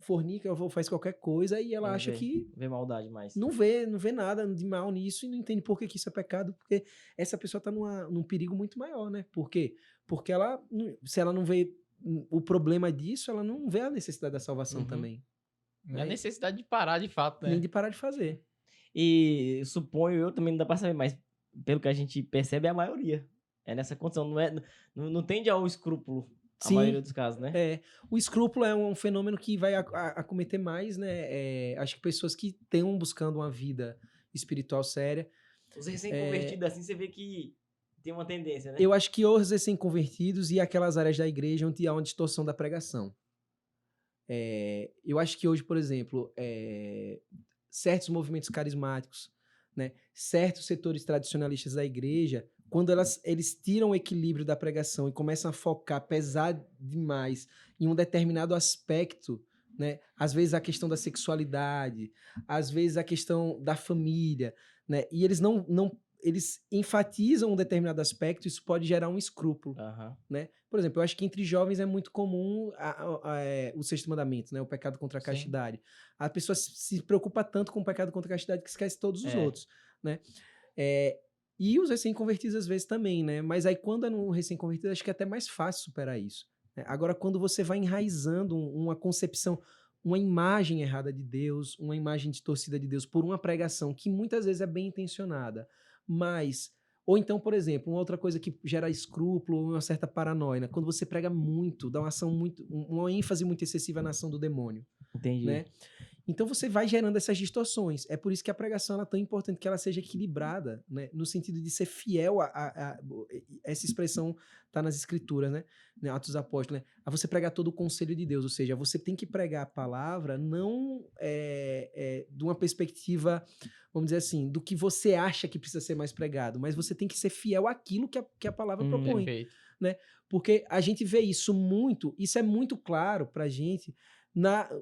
Speaker 3: fornica, ela faz qualquer coisa e ela acha que...
Speaker 1: Vê maldade mais.
Speaker 3: Não vê nada de mal nisso e não entende por que isso é pecado, porque essa pessoa tá num perigo muito maior, né? Por quê? Porque se ela não vê o problema disso, ela não vê a necessidade da salvação também.
Speaker 2: A necessidade de parar de fato, né?
Speaker 3: Nem de parar de fazer.
Speaker 1: E suponho eu também não dá pra saber, mas pelo que a gente percebe é a maioria. É nessa condição, não tende ao escrúpulo, a maioria dos casos, né?
Speaker 3: O escrúpulo é um fenômeno que vai acometer mais, né? Acho que pessoas que estão buscando uma vida espiritual séria.
Speaker 1: Os recém-convertidos, assim, você vê que tem uma tendência, né?
Speaker 3: Eu acho que os recém-convertidos e aquelas áreas da igreja onde há uma distorção da pregação. Eu acho que hoje, por exemplo, certos movimentos carismáticos, né, certos setores tradicionalistas da igreja, quando eles tiram o equilíbrio da pregação e começam a focar, pesar demais em um determinado aspecto, né, às vezes a questão da sexualidade, às vezes a questão da família, né, e eles eles enfatizam um determinado aspecto, isso pode gerar um escrúpulo, né? Por exemplo, eu acho que entre jovens é muito comum o sexto mandamento, né? O pecado contra a castidade. A pessoa se preocupa tanto com o pecado contra a castidade que esquece todos os outros, né? E os recém-convertidos às vezes também, né? Mas aí quando é no recém-convertido, acho que é até mais fácil superar isso. Né? Agora, quando você vai enraizando uma concepção, uma imagem errada de Deus, uma imagem distorcida de Deus por uma pregação que muitas vezes é bem intencionada, mas... Ou então, por exemplo, uma outra coisa que gera escrúpulo, uma certa paranoia, né? Quando você prega muito, dá uma ênfase muito excessiva na ação do demônio.
Speaker 1: Entendi.
Speaker 3: Né? Então você vai gerando essas distorções. É por isso que a pregação é tão importante que ela seja equilibrada, né? No sentido de ser fiel a essa expressão está nas escrituras, né? Atos dos Apóstolos, né? A você pregar todo o conselho de Deus, ou seja, você tem que pregar a palavra não de uma perspectiva, vamos dizer assim, do que você acha que precisa ser mais pregado, mas você tem que ser fiel àquilo que a palavra propõe.
Speaker 2: Perfeito.
Speaker 3: Né? Porque a gente vê isso é muito claro pra gente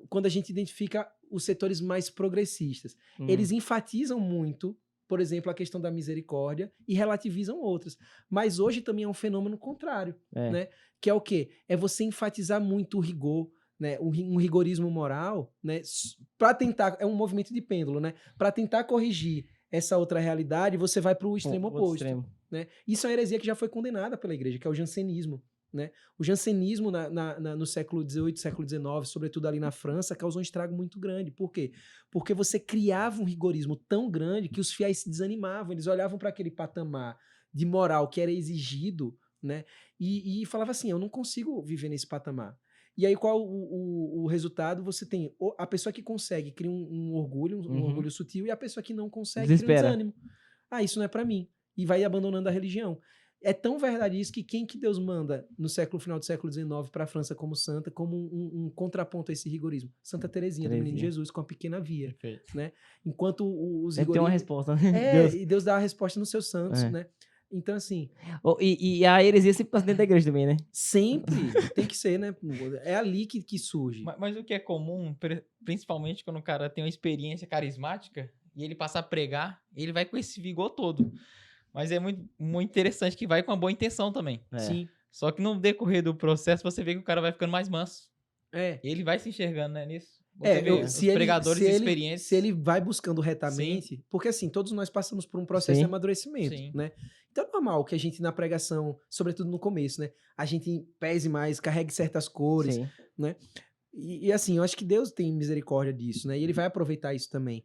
Speaker 3: quando a gente identifica os setores mais progressistas. Eles enfatizam muito, por exemplo, a questão da misericórdia e relativizam outras. Mas hoje também é um fenômeno contrário, né? Que é o quê? É você enfatizar muito o rigor, né? Um rigorismo moral, né? Para tentar, é um movimento de pêndulo, né? Para tentar corrigir essa outra realidade, você vai para o extremo oposto. Né? Isso é uma heresia que já foi condenada pela igreja, que é o jansenismo. Né? O jansenismo no século XVIII, século XIX, sobretudo ali na França, causou um estrago muito grande. Por quê? Porque você criava um rigorismo tão grande que os fiéis se desanimavam, eles olhavam para aquele patamar de moral que era exigido, né? E falavam assim, eu não consigo viver nesse patamar. E aí qual o resultado? Você tem a pessoa que consegue cria um orgulho, um orgulho sutil, e a pessoa que não consegue cria um desânimo. Isso não é para mim. E vai abandonando a religião. é tão verdade isso que quem que Deus manda no final do século XIX para a França como santa, como um contraponto a esse rigorismo? Santa Teresinha, do Menino
Speaker 1: Teresinha.
Speaker 3: Jesus, com a pequena via,
Speaker 2: Perfeito.
Speaker 3: né? Enquanto os
Speaker 1: Sempre tem uma
Speaker 3: rigoristas...
Speaker 1: resposta, né? Deus.
Speaker 3: E Deus dá a resposta nos seus santos,
Speaker 1: É.
Speaker 3: né? Então, assim,
Speaker 1: E a heresia sempre passa dentro da igreja também, né?
Speaker 3: sempre tem que ser, né? É ali que surge.
Speaker 2: Mas o que é comum, principalmente quando o cara tem uma experiência carismática e ele passa a pregar, ele vai com esse vigor todo. Mas é muito, muito interessante que vai com uma boa intenção também.
Speaker 1: É.
Speaker 3: Sim,
Speaker 2: Só que no decorrer do processo você vê que o cara vai ficando mais manso.
Speaker 3: é.
Speaker 2: Ele vai se enxergando, né, nisso. Você vê os
Speaker 3: Se
Speaker 2: pregadores experientes.
Speaker 3: ele vai buscando retamente, porque assim, todos nós passamos por um processo de
Speaker 1: Sim.
Speaker 3: amadurecimento,
Speaker 2: Sim.
Speaker 3: né? Então é normal que a gente na pregação, sobretudo no começo, né? A gente pese mais, carregue certas cores,
Speaker 1: Sim.
Speaker 3: né? E assim, eu acho que Deus tem misericórdia disso, né? E ele vai aproveitar isso também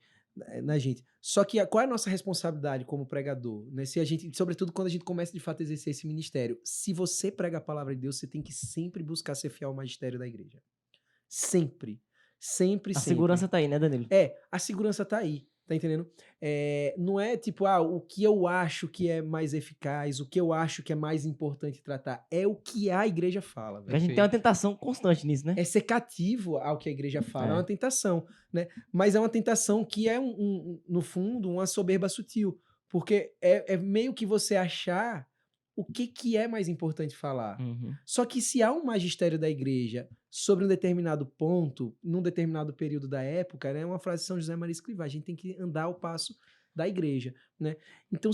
Speaker 3: na gente. Só que qual é a nossa responsabilidade como pregador, né? Se a gente, sobretudo quando a gente começa de fato a exercer esse ministério, se você prega a palavra de Deus, você tem que sempre buscar ser fiel ao magistério da igreja. Sempre. Sempre,
Speaker 1: A
Speaker 3: sempre.
Speaker 1: segurança tá aí, né, Danilo?
Speaker 3: A segurança tá aí, tá entendendo? Não é tipo, o que eu acho que é mais eficaz, o que eu acho que é mais importante tratar. É o que a igreja fala,
Speaker 1: Porque a
Speaker 3: velho.
Speaker 1: gente tem uma tentação constante nisso, né?
Speaker 3: É ser cativo ao que a igreja fala. É
Speaker 1: É.
Speaker 3: uma tentação, né? Mas é uma tentação que é, no fundo, uma soberba sutil. Porque é meio que você achar o que é mais importante falar.
Speaker 1: Uhum.
Speaker 3: Só que se há um magistério da igreja sobre um determinado ponto, num determinado período da época, né? É uma frase de São José Maria Escrivá, a gente tem que andar ao passo da igreja, né? Então,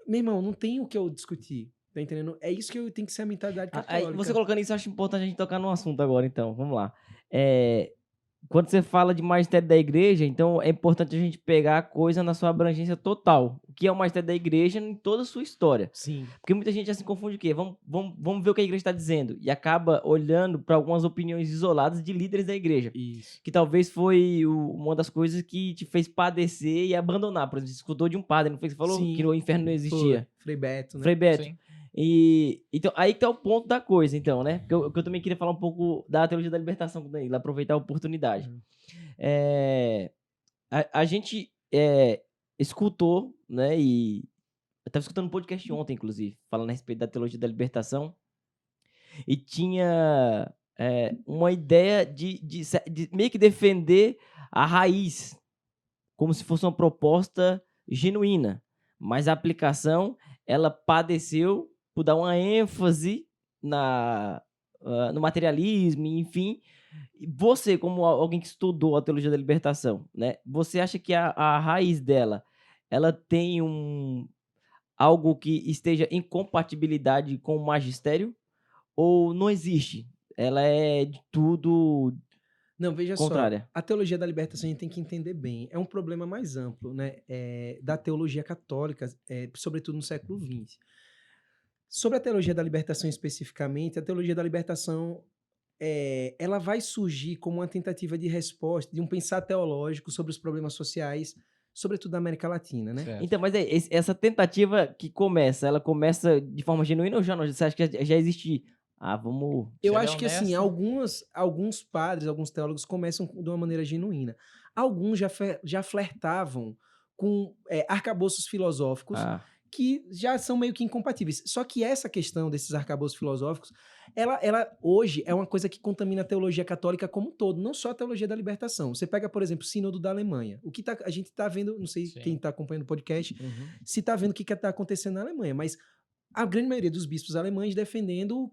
Speaker 3: meu irmão, não tem o que eu discutir, tá entendendo? É isso que tem que ser a mentalidade
Speaker 1: Aí,
Speaker 3: católica.
Speaker 1: você colocando isso, eu acho importante a gente tocar num assunto agora, então. Vamos lá. Quando você fala de magistério da igreja, então é importante a gente pegar a coisa na sua abrangência total. O que é o magistério da igreja em toda a sua história.
Speaker 3: Sim.
Speaker 1: Porque muita gente já se confunde o quê? Vamos ver o que a igreja está dizendo. E acaba olhando para algumas opiniões isoladas de líderes da igreja.
Speaker 3: Isso.
Speaker 1: Que talvez foi uma das coisas que te fez padecer e abandonar. Por exemplo, você escutou de um padre, não foi? Você falou
Speaker 3: Sim.
Speaker 1: que o inferno não existia.
Speaker 3: Foi. Frei Beto, né?
Speaker 1: Frei Beto.
Speaker 2: Sim.
Speaker 1: E então, aí que tá o ponto da coisa, então, né? Que eu também queria falar um pouco da teologia da libertação com o Danilo, aproveitar a oportunidade.
Speaker 3: Uhum.
Speaker 1: A gente escutou, né? E eu estava escutando um podcast ontem, inclusive, falando a respeito da teologia da libertação. E tinha uma ideia de meio que defender a raiz, como se fosse uma proposta genuína. Mas a aplicação, ela padeceu por dar uma ênfase no materialismo, enfim. Você, como alguém que estudou a teologia da libertação, né? Você acha que a raiz dela, ela tem algo que esteja em compatibilidade com o magistério? Ou não existe? Ela é de tudo
Speaker 3: Não, veja
Speaker 1: contrária?
Speaker 3: só. A teologia da libertação a gente tem que entender bem. É um problema mais amplo, né? Da teologia católica, sobretudo no século XX. Sobre a teologia da libertação especificamente, a teologia da libertação ela vai surgir como uma tentativa de resposta, de um pensar teológico sobre os problemas sociais, sobretudo da América Latina, né?
Speaker 2: Certo.
Speaker 1: Então, mas essa tentativa que ela começa de forma genuína ou já não? Você acha que já existe? Vamos...
Speaker 3: Eu
Speaker 2: Se ela é
Speaker 3: acho que assim,
Speaker 2: honesta-
Speaker 3: alguns padres, alguns teólogos começam de uma maneira genuína. Alguns já flertavam com arcabouços filosóficos que já são meio que incompatíveis. Só que essa questão desses arcabouços filosóficos, ela hoje é uma coisa que contamina a teologia católica como um todo, não só a teologia da libertação. Você pega, por exemplo, o Sínodo da Alemanha. A gente está vendo, não sei
Speaker 2: Sim.
Speaker 3: quem está acompanhando o podcast,
Speaker 1: Uhum.
Speaker 3: se está vendo o que está acontecendo na Alemanha, mas a grande maioria dos bispos alemães defendendo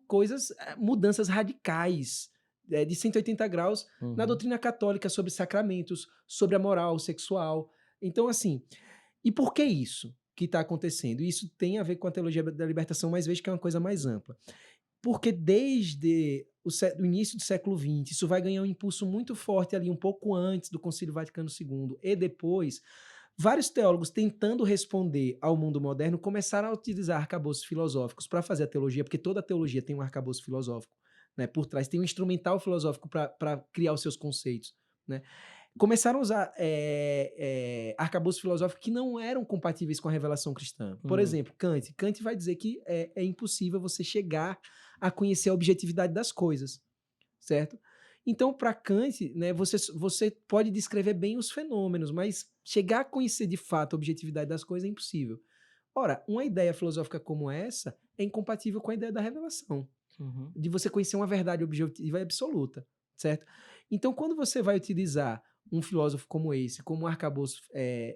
Speaker 3: mudanças radicais, de 180 graus na
Speaker 1: Uhum.
Speaker 3: doutrina católica sobre sacramentos, sobre a moral sexual. Então, assim, e por que isso que está acontecendo? Isso tem a ver com a teologia da libertação, mas vejo que é uma coisa mais ampla. Porque desde o início do século XX, isso vai ganhar um impulso muito forte ali, um pouco antes do Concílio Vaticano II, e depois, vários teólogos tentando responder ao mundo moderno começaram a utilizar arcabouços filosóficos para fazer a teologia, porque toda teologia tem um arcabouço filosófico, né? Por trás tem um instrumental filosófico para criar os seus conceitos, né? Começaram a usar arcabouços filosóficos que não eram compatíveis com a revelação cristã. Por exemplo, Kant. Kant vai dizer que é impossível você chegar a conhecer a objetividade das coisas, certo? Então, para Kant, né, você pode descrever bem os fenômenos, mas chegar a conhecer de fato a objetividade das coisas é impossível. Ora, uma ideia filosófica como essa é incompatível com a ideia da revelação, de você conhecer uma verdade objetiva e absoluta, certo? Então, quando você vai utilizar um filósofo como esse, como um arcabouço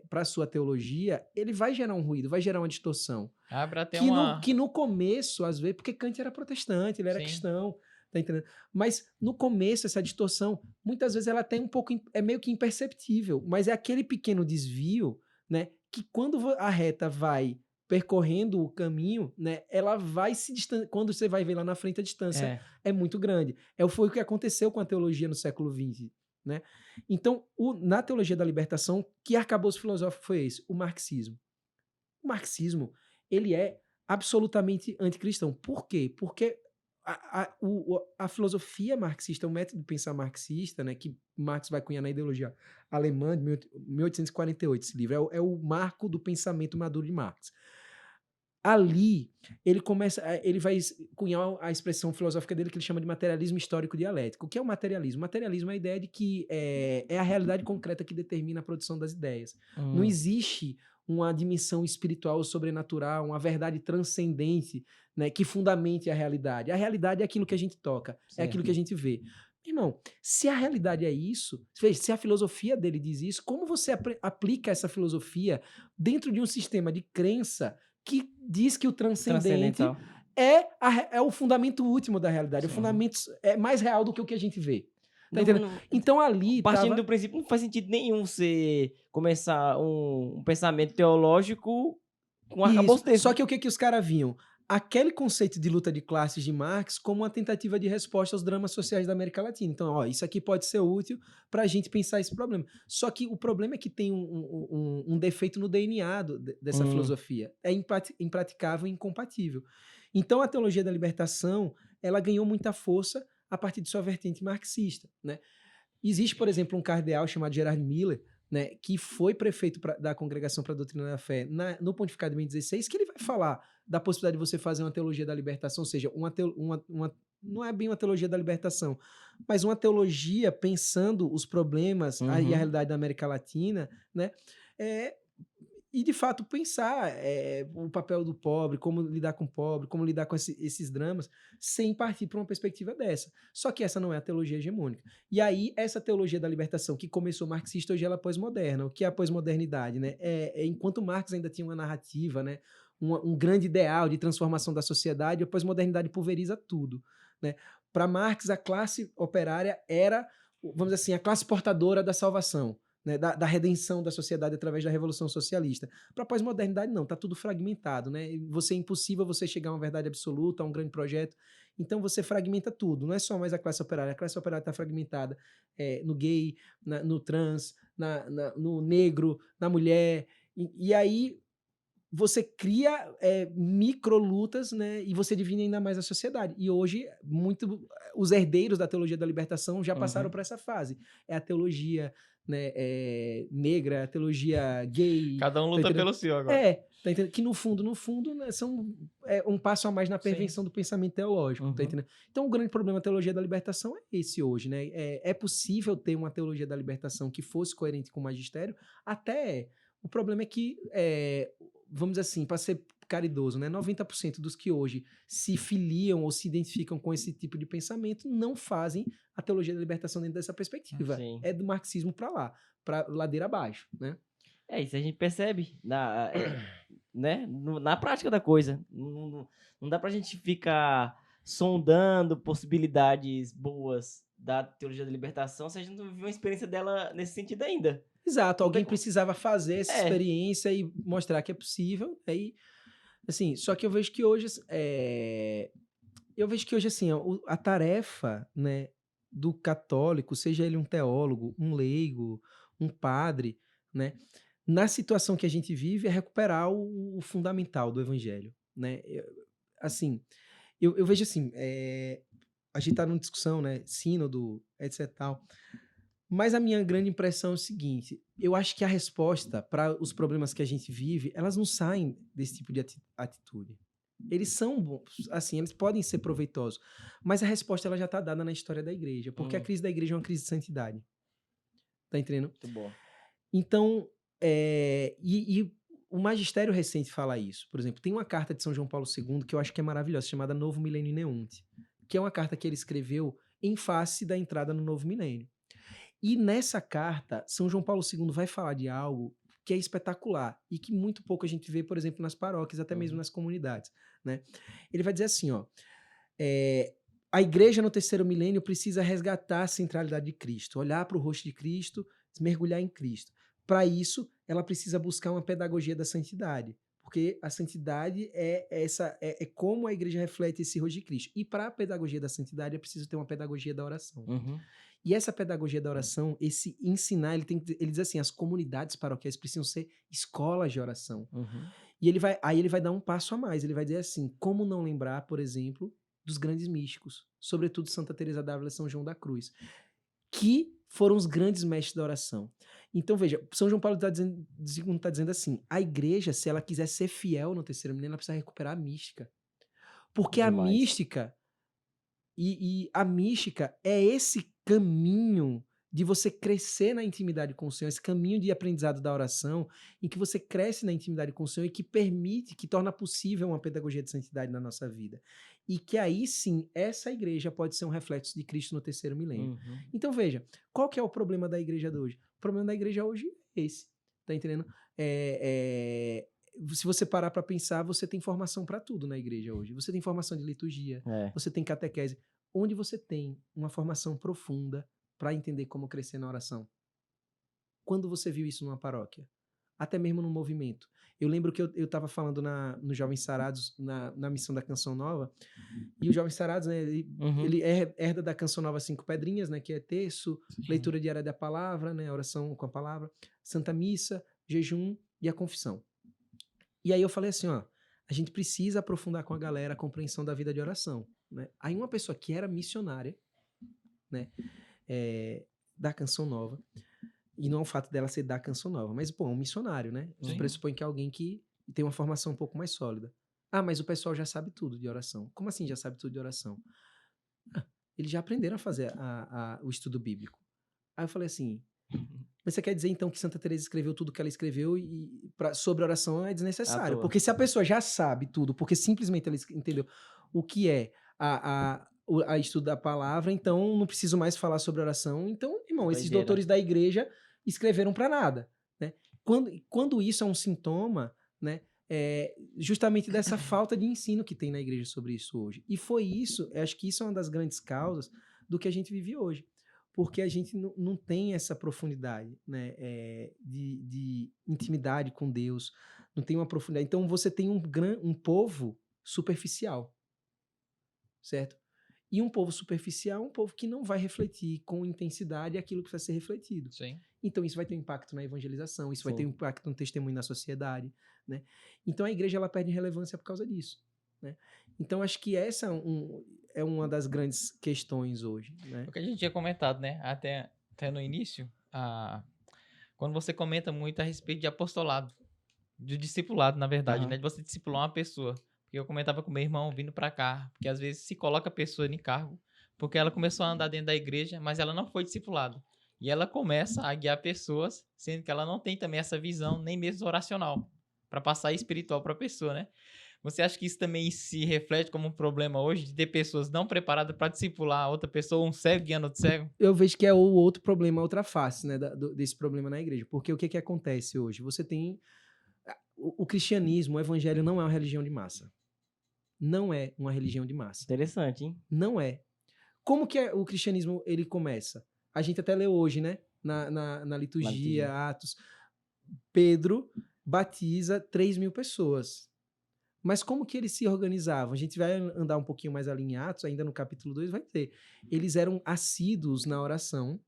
Speaker 3: para sua teologia, ele vai gerar um ruído, vai gerar uma distorção.
Speaker 2: Abre até
Speaker 3: Que no começo, às vezes, porque Kant era protestante, ele era
Speaker 2: Sim.
Speaker 3: cristão, tá entendendo? Mas no começo, essa distorção, muitas vezes ela tem um pouco, é meio que imperceptível, mas é aquele pequeno desvio, né, que quando a reta vai percorrendo o caminho, né, ela vai se distanciar, quando você vai ver lá na frente a distância é muito grande. Foi o que aconteceu com a teologia no século XX, né? Então, na teologia da libertação, que arcabouço filosófico foi esse? O marxismo. O marxismo, ele é absolutamente anticristão. Por quê? Porque a filosofia marxista, o método de pensar marxista, né, que Marx vai cunhar na ideologia alemã de 1848, esse livro, é o marco do pensamento maduro de Marx. Ali, ele vai cunhar a expressão filosófica dele que ele chama de materialismo histórico dialético. O que é o materialismo? O materialismo é a ideia de que é a realidade concreta que determina a produção das ideias. Não existe uma dimensão espiritual ou sobrenatural, uma verdade transcendente, né, que fundamente a realidade. A realidade é aquilo que a gente toca, é aquilo que a gente vê. Irmão, se a realidade é isso, se a filosofia dele diz isso, como você aplica essa filosofia dentro de um sistema de crença que diz que o transcendente é o fundamento último da realidade, o fundamento é mais real do que o que a gente vê. Tá entendendo? Então ali
Speaker 1: partindo do princípio, não faz sentido nenhum você começar um pensamento teológico com arcabouço desse.
Speaker 3: Só que o que os caras viam? Aquele conceito de luta de classes de Marx como uma tentativa de resposta aos dramas sociais da América Latina. Então, ó, isso aqui pode ser útil para a gente pensar esse problema. Só que o problema é que tem um defeito no DNA dessa filosofia. É impraticável e incompatível. Então, a teologia da libertação, ela ganhou muita força a partir de sua vertente marxista, né? Existe, por exemplo, um cardeal chamado Gerard Miller, né, que foi prefeito da Congregação para a Doutrina da Fé no Pontificado de Bento XVI, que ele vai falar da possibilidade de você fazer uma teologia da libertação, ou seja, não é bem uma teologia da libertação, mas uma teologia pensando os problemas e a realidade da América Latina, né, e de fato pensar o papel do pobre, como lidar com o pobre, como lidar com esses dramas, sem partir para uma perspectiva dessa. Só que essa não é a teologia hegemônica. E aí, essa teologia da libertação, que começou marxista, hoje ela é pós-moderna. O que é a pós-modernidade? Né? Enquanto Marx ainda tinha uma narrativa, né? Um grande ideal de transformação da sociedade, a pós-modernidade pulveriza tudo. Né? Para Marx, a classe operária era, vamos dizer assim, a classe portadora da salvação. Né, da redenção da sociedade através da Revolução Socialista. Para a pós-modernidade, não, está tudo fragmentado. Né? É impossível você chegar a uma verdade absoluta, a um grande projeto. Então você fragmenta tudo. Não é só mais a classe operária está fragmentada no gay, no trans, no negro, na mulher. E aí você cria microlutas, né, e você divide ainda mais a sociedade. E hoje, os herdeiros da teologia da libertação já passaram por essa fase. É a teologia, né, negra, a teologia gay.
Speaker 2: Cada um luta pelo seu agora.
Speaker 3: Tá entendendo? Que no fundo, né, são um passo a mais na prevenção do pensamento teológico. Tá entendendo? Então, o grande problema da teologia da libertação é esse hoje. Né? É possível ter uma teologia da libertação que fosse coerente com o magistério? Até o problema é que, vamos dizer assim, para ser caridoso, né, 90% dos que hoje se filiam ou se identificam com esse tipo de pensamento não fazem a teologia da libertação dentro dessa perspectiva.
Speaker 1: Sim.
Speaker 3: É do marxismo para lá, para ladeira abaixo, né?
Speaker 1: Isso a gente percebe né, na prática da coisa. Não dá pra gente ficar sondando possibilidades boas da teologia da libertação se a gente não viveu uma experiência dela nesse sentido ainda.
Speaker 3: Exato, alguém precisava fazer essa experiência e mostrar que é possível. Aí, assim, só que eu vejo que hoje, assim, a tarefa, né, do católico, seja ele um teólogo, um leigo, um padre, né, na situação que a gente vive, é recuperar o fundamental do evangelho, né? Eu vejo assim, a gente tá numa discussão, né, sínodo, etc, tal. Mas a minha grande impressão é o seguinte, eu acho que a resposta para os problemas que a gente vive, elas não saem desse tipo de atitude. Eles são bons, assim, eles podem ser proveitosos, mas a resposta ela já está dada na história da igreja, porque a crise da igreja é uma crise de santidade. Tá entendendo?
Speaker 1: Muito bom.
Speaker 3: Então, o magistério recente fala isso. Por exemplo, tem uma carta de São João Paulo II que eu acho que é maravilhosa, chamada Novo Milênio Neunt, que é uma carta que ele escreveu em face da entrada no novo milênio. E nessa carta, São João Paulo II vai falar de algo que é espetacular e que muito pouco a gente vê, por exemplo, nas paróquias, até mesmo nas comunidades, né? Ele vai dizer assim, ó, a igreja no terceiro milênio precisa resgatar a centralidade de Cristo, olhar para o rosto de Cristo, mergulhar em Cristo. Para isso, ela precisa buscar uma pedagogia da santidade, porque a santidade é como a igreja reflete esse rosto de Cristo. E para a pedagogia da santidade é preciso ter uma pedagogia da oração.
Speaker 1: Uhum.
Speaker 3: E essa pedagogia da oração, esse ensinar, ele diz assim, as comunidades paroquiais precisam ser escolas de oração.
Speaker 1: Uhum.
Speaker 3: E aí ele vai dar um passo a mais, ele vai dizer assim, como não lembrar, por exemplo, dos grandes místicos, sobretudo Santa Teresa d'Ávila e São João da Cruz, que foram os grandes mestres da oração. Então, veja, São João Paulo está dizendo assim, a igreja, se ela quiser ser fiel no terceiro milênio, ela precisa recuperar a mística. Porque a
Speaker 1: Demais.
Speaker 3: mística, e a mística é esse caminho de você crescer na intimidade com o Senhor, esse caminho de aprendizado da oração, em que você cresce na intimidade com o Senhor e que permite, que torna possível uma pedagogia de santidade na nossa vida. E que aí sim, essa igreja pode ser um reflexo de Cristo no terceiro milênio.
Speaker 1: Uhum.
Speaker 3: Então veja, qual que é o problema da igreja de hoje? O problema da igreja hoje é esse, tá entendendo? Se você parar para pensar, você tem formação para tudo na igreja hoje. Você tem formação de liturgia, você tem catequese. Onde você tem uma formação profunda para entender como crescer na oração? Quando você viu isso numa paróquia? Até mesmo no movimento. Eu lembro que eu estava falando no Jovens Sarados, na missão da Canção Nova, e o Jovens Sarados, né, ele herda da Canção Nova 5 Pedrinhas, né, que é terço, leitura diária da palavra, né, oração com a palavra, Santa Missa, jejum e a confissão. E aí eu falei assim, ó, a gente precisa aprofundar com a galera a compreensão da vida de oração, né? Aí uma pessoa que era missionária, né, da Canção Nova, e não é o fato dela ser da Canção Nova, mas, pô, um missionário, né? Isso pressupõe que é alguém que tem uma formação um pouco mais sólida. Ah, mas o pessoal já sabe tudo de oração. Como assim já sabe tudo de oração? Eles já aprenderam a fazer o estudo bíblico. Aí eu falei assim, mas você quer dizer então que Santa Teresa escreveu tudo que ela escreveu sobre oração é desnecessário? Porque se a pessoa já sabe tudo, porque simplesmente ela entendeu o que é a estudo da palavra, então não preciso mais falar sobre oração. Então, irmão, esses doutores da igreja escreveram para nada, né? Quando isso é um sintoma, né, justamente dessa falta de ensino que tem na igreja sobre isso hoje. E foi isso, eu acho que isso é uma das grandes causas do que a gente vive hoje. Porque a gente não tem essa profundidade, né, de intimidade com Deus, não tem uma profundidade. Então você tem um povo superficial, certo? E um povo superficial é um povo que não vai refletir com intensidade aquilo que vai ser refletido.
Speaker 2: Sim.
Speaker 3: Então isso vai ter um impacto na evangelização, isso vai ter um impacto no testemunho na sociedade, né? Então a igreja ela perde relevância por causa disso, né? Então acho que essa é uma das grandes questões hoje, né?
Speaker 2: O que a gente tinha comentado, né? Até no início, quando você comenta muito a respeito de apostolado, de discipulado, na verdade, né? De você discipular uma pessoa. Porque eu comentava com meu irmão vindo pra cá, porque às vezes se coloca a pessoa em cargo, porque ela começou a andar dentro da igreja, mas ela não foi discipulada. E ela começa a guiar pessoas, sendo que ela não tem também essa visão, nem mesmo oracional, para passar espiritual para a pessoa, né? Você acha que isso também se reflete como um problema hoje, de ter pessoas não preparadas para discipular outra pessoa, um cego guiando outro cego?
Speaker 3: Eu vejo que é o outro problema, a outra face, né, desse problema na igreja. Porque o que acontece hoje? Você tem... O cristianismo, o evangelho não é uma religião de massa. Não é uma religião de massa.
Speaker 1: Interessante, hein?
Speaker 3: Não é. Como que o cristianismo ele começa? A gente até leu hoje, né? Na liturgia, Atos. Pedro batiza 3.000 pessoas. Mas como que eles se organizavam? A gente vai andar um pouquinho mais ali em Atos, ainda no capítulo 2 vai ter. Eles eram assíduos na oração,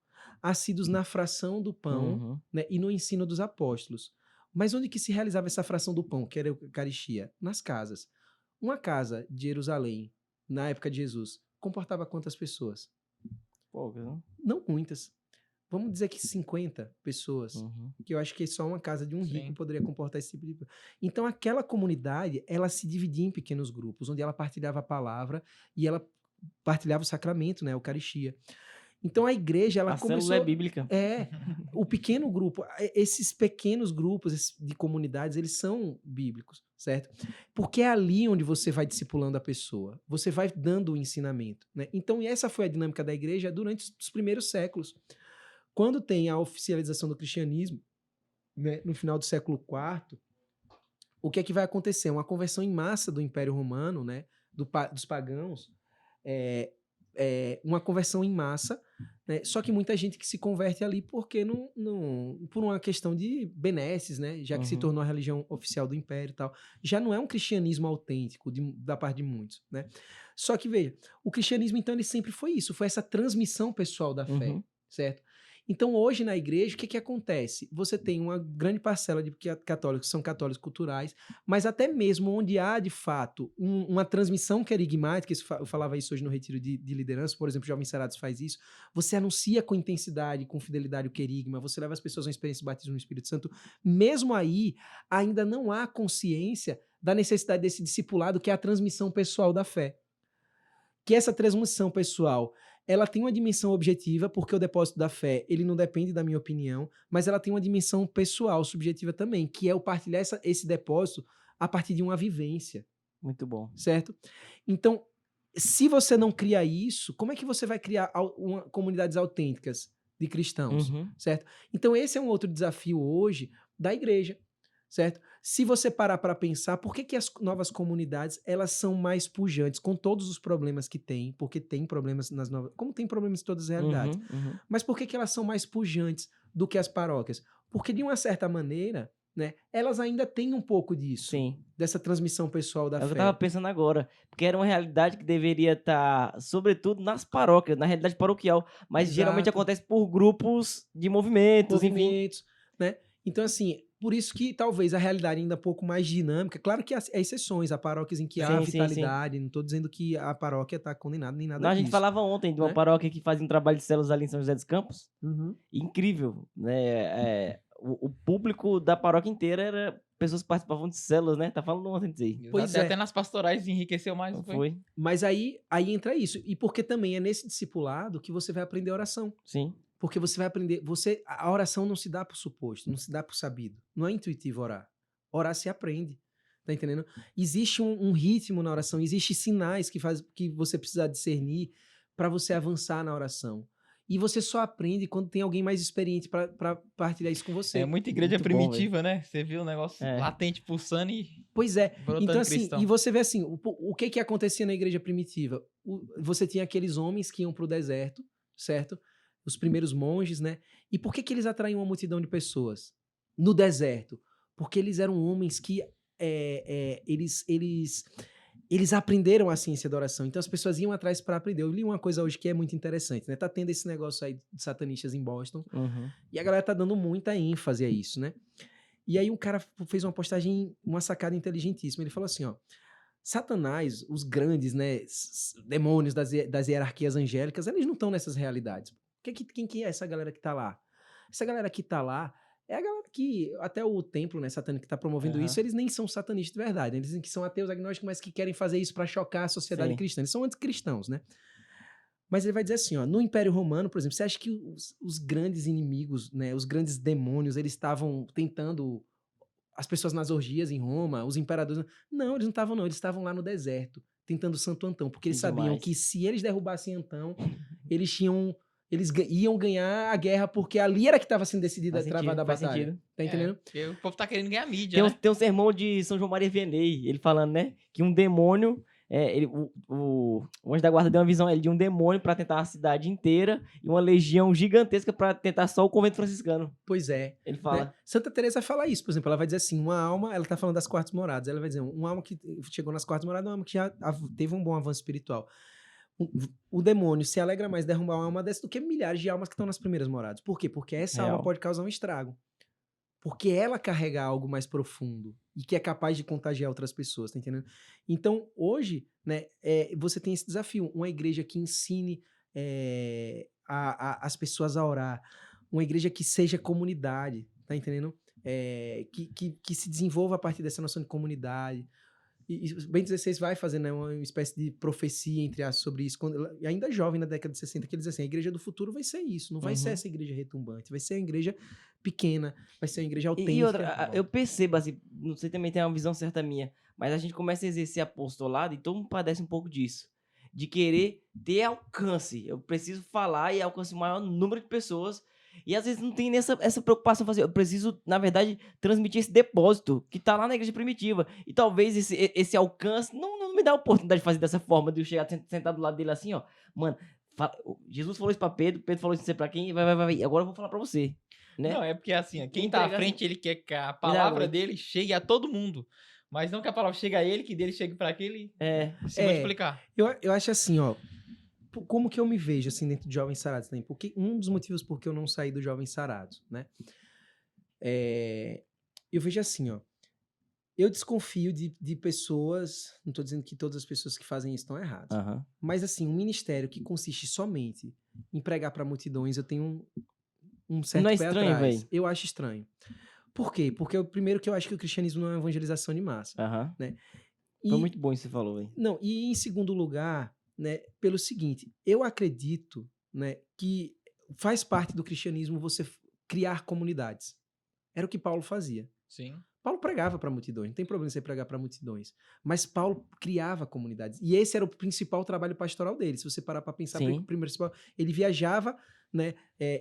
Speaker 3: assíduos na fração do pão, né, e no ensino dos apóstolos. Mas onde que se realizava essa fração do pão, que era a Eucaristia? Nas casas. Uma casa de Jerusalém, na época de Jesus, comportava quantas pessoas?
Speaker 1: Poucas, não?
Speaker 3: Não muitas. Vamos dizer que 50 pessoas, que eu acho que só uma casa de um rico poderia comportar esse tipo de... Então, aquela comunidade, ela se dividia em pequenos grupos, onde ela partilhava a palavra e ela partilhava o sacramento, né, a Eucaristia. Então a igreja, ela
Speaker 1: A
Speaker 3: começou...
Speaker 1: célula é bíblica.
Speaker 3: O pequeno grupo, esses pequenos grupos de comunidades, eles são bíblicos, certo? Porque é ali onde você vai discipulando a pessoa, você vai dando o ensinamento, né? Então, essa foi a dinâmica da igreja durante os primeiros séculos. Quando tem a oficialização do cristianismo, né, no final do século IV, o que é que vai acontecer? Uma conversão em massa do Império Romano, né, dos pagãos, uma conversão em massa, né, só que muita gente que se converte ali porque por uma questão de benesses, né, já que se tornou a religião oficial do Império e tal. Já não é um cristianismo autêntico da parte de muitos, né? Só que, veja, o cristianismo, então, ele sempre foi isso, foi essa transmissão pessoal da fé, certo? Então, hoje na igreja, o que acontece? Você tem uma grande parcela de católicos que são católicos culturais, mas até mesmo onde há, de fato, uma transmissão querigmática, eu falava isso hoje no retiro de liderança, por exemplo, o Jovens Sarados faz isso, você anuncia com intensidade, com fidelidade o querigma, você leva as pessoas a uma experiência de batismo no Espírito Santo, mesmo aí, ainda não há consciência da necessidade desse discipulado, que é a transmissão pessoal da fé. Que essa transmissão pessoal, ela tem uma dimensão objetiva, porque o depósito da fé, ele não depende da minha opinião, mas ela tem uma dimensão pessoal, subjetiva também, que é o partilhar esse depósito a partir de uma vivência.
Speaker 1: Muito bom.
Speaker 3: Certo? Então, se você não cria isso, como é que você vai criar comunidades autênticas de cristãos? Certo? Então, esse é um outro desafio hoje da igreja. Certo? Se você parar para pensar, por que as novas comunidades, elas são mais pujantes, com todos os problemas que tem, porque tem problemas nas novas, como tem problemas em todas as realidades, mas por que elas são mais pujantes do que as paróquias? Porque, de uma certa maneira, né, elas ainda têm um pouco disso, dessa transmissão pessoal da fé.
Speaker 1: Eu estava pensando agora, porque era uma realidade que deveria estar, sobretudo, nas paróquias, na realidade paroquial, mas geralmente acontece por grupos de movimentos, enfim.
Speaker 3: Né? Então, assim, por isso que talvez a realidade ainda é um pouco mais dinâmica. Claro que há exceções, há paróquias em que há vitalidade, não estou dizendo que a paróquia está condenada nem nada disso.
Speaker 1: A gente falava ontem de uma paróquia que fazia um trabalho de células ali em São José dos Campos. Incrível, né? O público da paróquia inteira era pessoas que participavam de células, né? Tá falando ontem disso aí.
Speaker 3: Pois
Speaker 2: até nas pastorais enriqueceu mais.
Speaker 1: Foi.
Speaker 3: Mas aí entra isso. E porque também é nesse discipulado que você vai aprender oração.
Speaker 1: Sim.
Speaker 3: Porque você vai aprender... A oração não se dá por suposto, não se dá por sabido. Não é intuitivo orar. Orar se aprende. Tá entendendo? Existe um ritmo na oração, existem sinais que você precisa discernir para você avançar na oração. E você só aprende quando tem alguém mais experiente para partilhar isso com você.
Speaker 2: É muita igreja muito primitiva, bom, né? Você viu o negócio latente, pulsando e...
Speaker 3: Pois é. Então, assim,
Speaker 2: cristão.
Speaker 3: e você vê assim, o que acontecia na igreja primitiva? Você tinha aqueles homens que iam para o deserto, certo? Os primeiros monges, né? E por que eles atraíam uma multidão de pessoas no deserto? Porque eles eram homens que eles aprenderam a ciência da oração. Então as pessoas iam atrás para aprender. Eu li uma coisa hoje que é muito interessante, né? Tá tendo esse negócio aí de satanistas em Boston. E a galera tá dando muita ênfase a isso, né? E aí um cara fez uma postagem, uma sacada inteligentíssima. Ele falou assim, ó: Satanás, os grandes, né, demônios das hierarquias angélicas, eles não estão nessas realidades. Quem que é essa galera que tá lá? Essa galera que tá lá é a galera que, até o templo, né, satânico que tá promovendo isso, eles nem são satanistas de verdade. Eles dizem que são ateus agnósticos, mas que querem fazer isso para chocar a sociedade cristã. Eles são anticristãos, né? Mas ele vai dizer assim, ó, no Império Romano, por exemplo, você acha que os grandes inimigos, né, os grandes demônios, eles estavam tentando as pessoas nas orgias em Roma, os imperadores... Não, eles não estavam não, eles estavam lá no deserto, tentando Santo Antão, porque eles sabiam que se eles derrubassem Antão, eles iam ganhar a guerra, porque ali era que estava sendo decidida a travada a batalha. Sentido. Tá entendendo?
Speaker 2: Porque o povo tá querendo ganhar mídia, né?
Speaker 1: Tem um sermão de São João Maria Vianney, ele falando, né, que um demônio... o anjo da guarda deu uma visão de um demônio para tentar a cidade inteira e uma legião gigantesca para tentar só o convento franciscano.
Speaker 3: Pois é.
Speaker 1: Ele fala.
Speaker 3: Né? Santa Teresa fala isso, por exemplo, ela vai dizer assim, uma alma, ela tá falando das quartas moradas, ela vai dizer, uma alma que chegou nas quartas moradas, uma alma que já teve um bom avanço espiritual. O demônio se alegra mais derrubar uma alma dessa do que milhares de almas que estão nas primeiras moradas. Por quê? Porque essa alma pode causar um estrago. Porque ela carrega algo mais profundo e que é capaz de contagiar outras pessoas, tá entendendo? Então, hoje, né, você tem esse desafio, uma igreja que ensine as pessoas a orar, uma igreja que seja comunidade, tá entendendo? Que se desenvolva a partir dessa noção de comunidade. E Bento XVI vai fazendo, né, uma espécie de profecia, entre aspas, sobre isso. E ainda jovem, na década de 60, que ele diz assim, a igreja do futuro vai ser isso. Não vai ser essa igreja retumbante. Vai ser uma igreja pequena. Vai ser uma igreja autêntica.
Speaker 1: E outra, eu percebo, assim, não sei, também tem uma visão certa minha, mas a gente começa a exercer apostolado e todo mundo padece um pouco disso. De querer ter alcance. Eu preciso falar e alcance o maior número de pessoas. E às vezes não tem essa preocupação. Eu preciso, na verdade, transmitir esse depósito que tá lá na igreja primitiva. E talvez esse alcance não me dá a oportunidade de fazer dessa forma, de eu chegar sentado do lado dele assim, ó. Mano, Jesus falou isso pra Pedro, Pedro falou isso pra quem, vai. Agora eu vou falar pra você. Né?
Speaker 2: Não, é porque assim, quem tá à frente, ele quer que a palavra dele chegue a todo mundo. Mas não que a palavra chegue a ele, que dele chegue pra aquele se multiplicar.
Speaker 3: Eu acho assim, ó. Como que eu me vejo, assim, dentro de Jovens Sarados também? Porque um dos motivos por que eu não saí do Jovens Sarados, né? Eu vejo assim, ó. Eu desconfio de pessoas... Não tô dizendo que todas as pessoas que fazem isso estão erradas. Mas, assim, um ministério que consiste somente em pregar pra multidões, eu tenho um certo
Speaker 1: não é
Speaker 3: pé
Speaker 1: estranho,
Speaker 3: atrás.
Speaker 1: Véio?
Speaker 3: Eu acho estranho. Por quê? Porque, primeiro, que eu acho que o cristianismo não é uma evangelização de massa. Né?
Speaker 1: Foi muito bom isso que você falou, velho.
Speaker 3: Não, e em segundo lugar, né, pelo seguinte, eu acredito, né, que faz parte do cristianismo você criar comunidades. Era o que Paulo fazia.
Speaker 2: Sim.
Speaker 3: Paulo pregava para multidões, não tem problema você pregar para multidões, mas Paulo criava comunidades. E esse era o principal trabalho pastoral dele. Se você parar para pensar, primeiro ele viajava, né,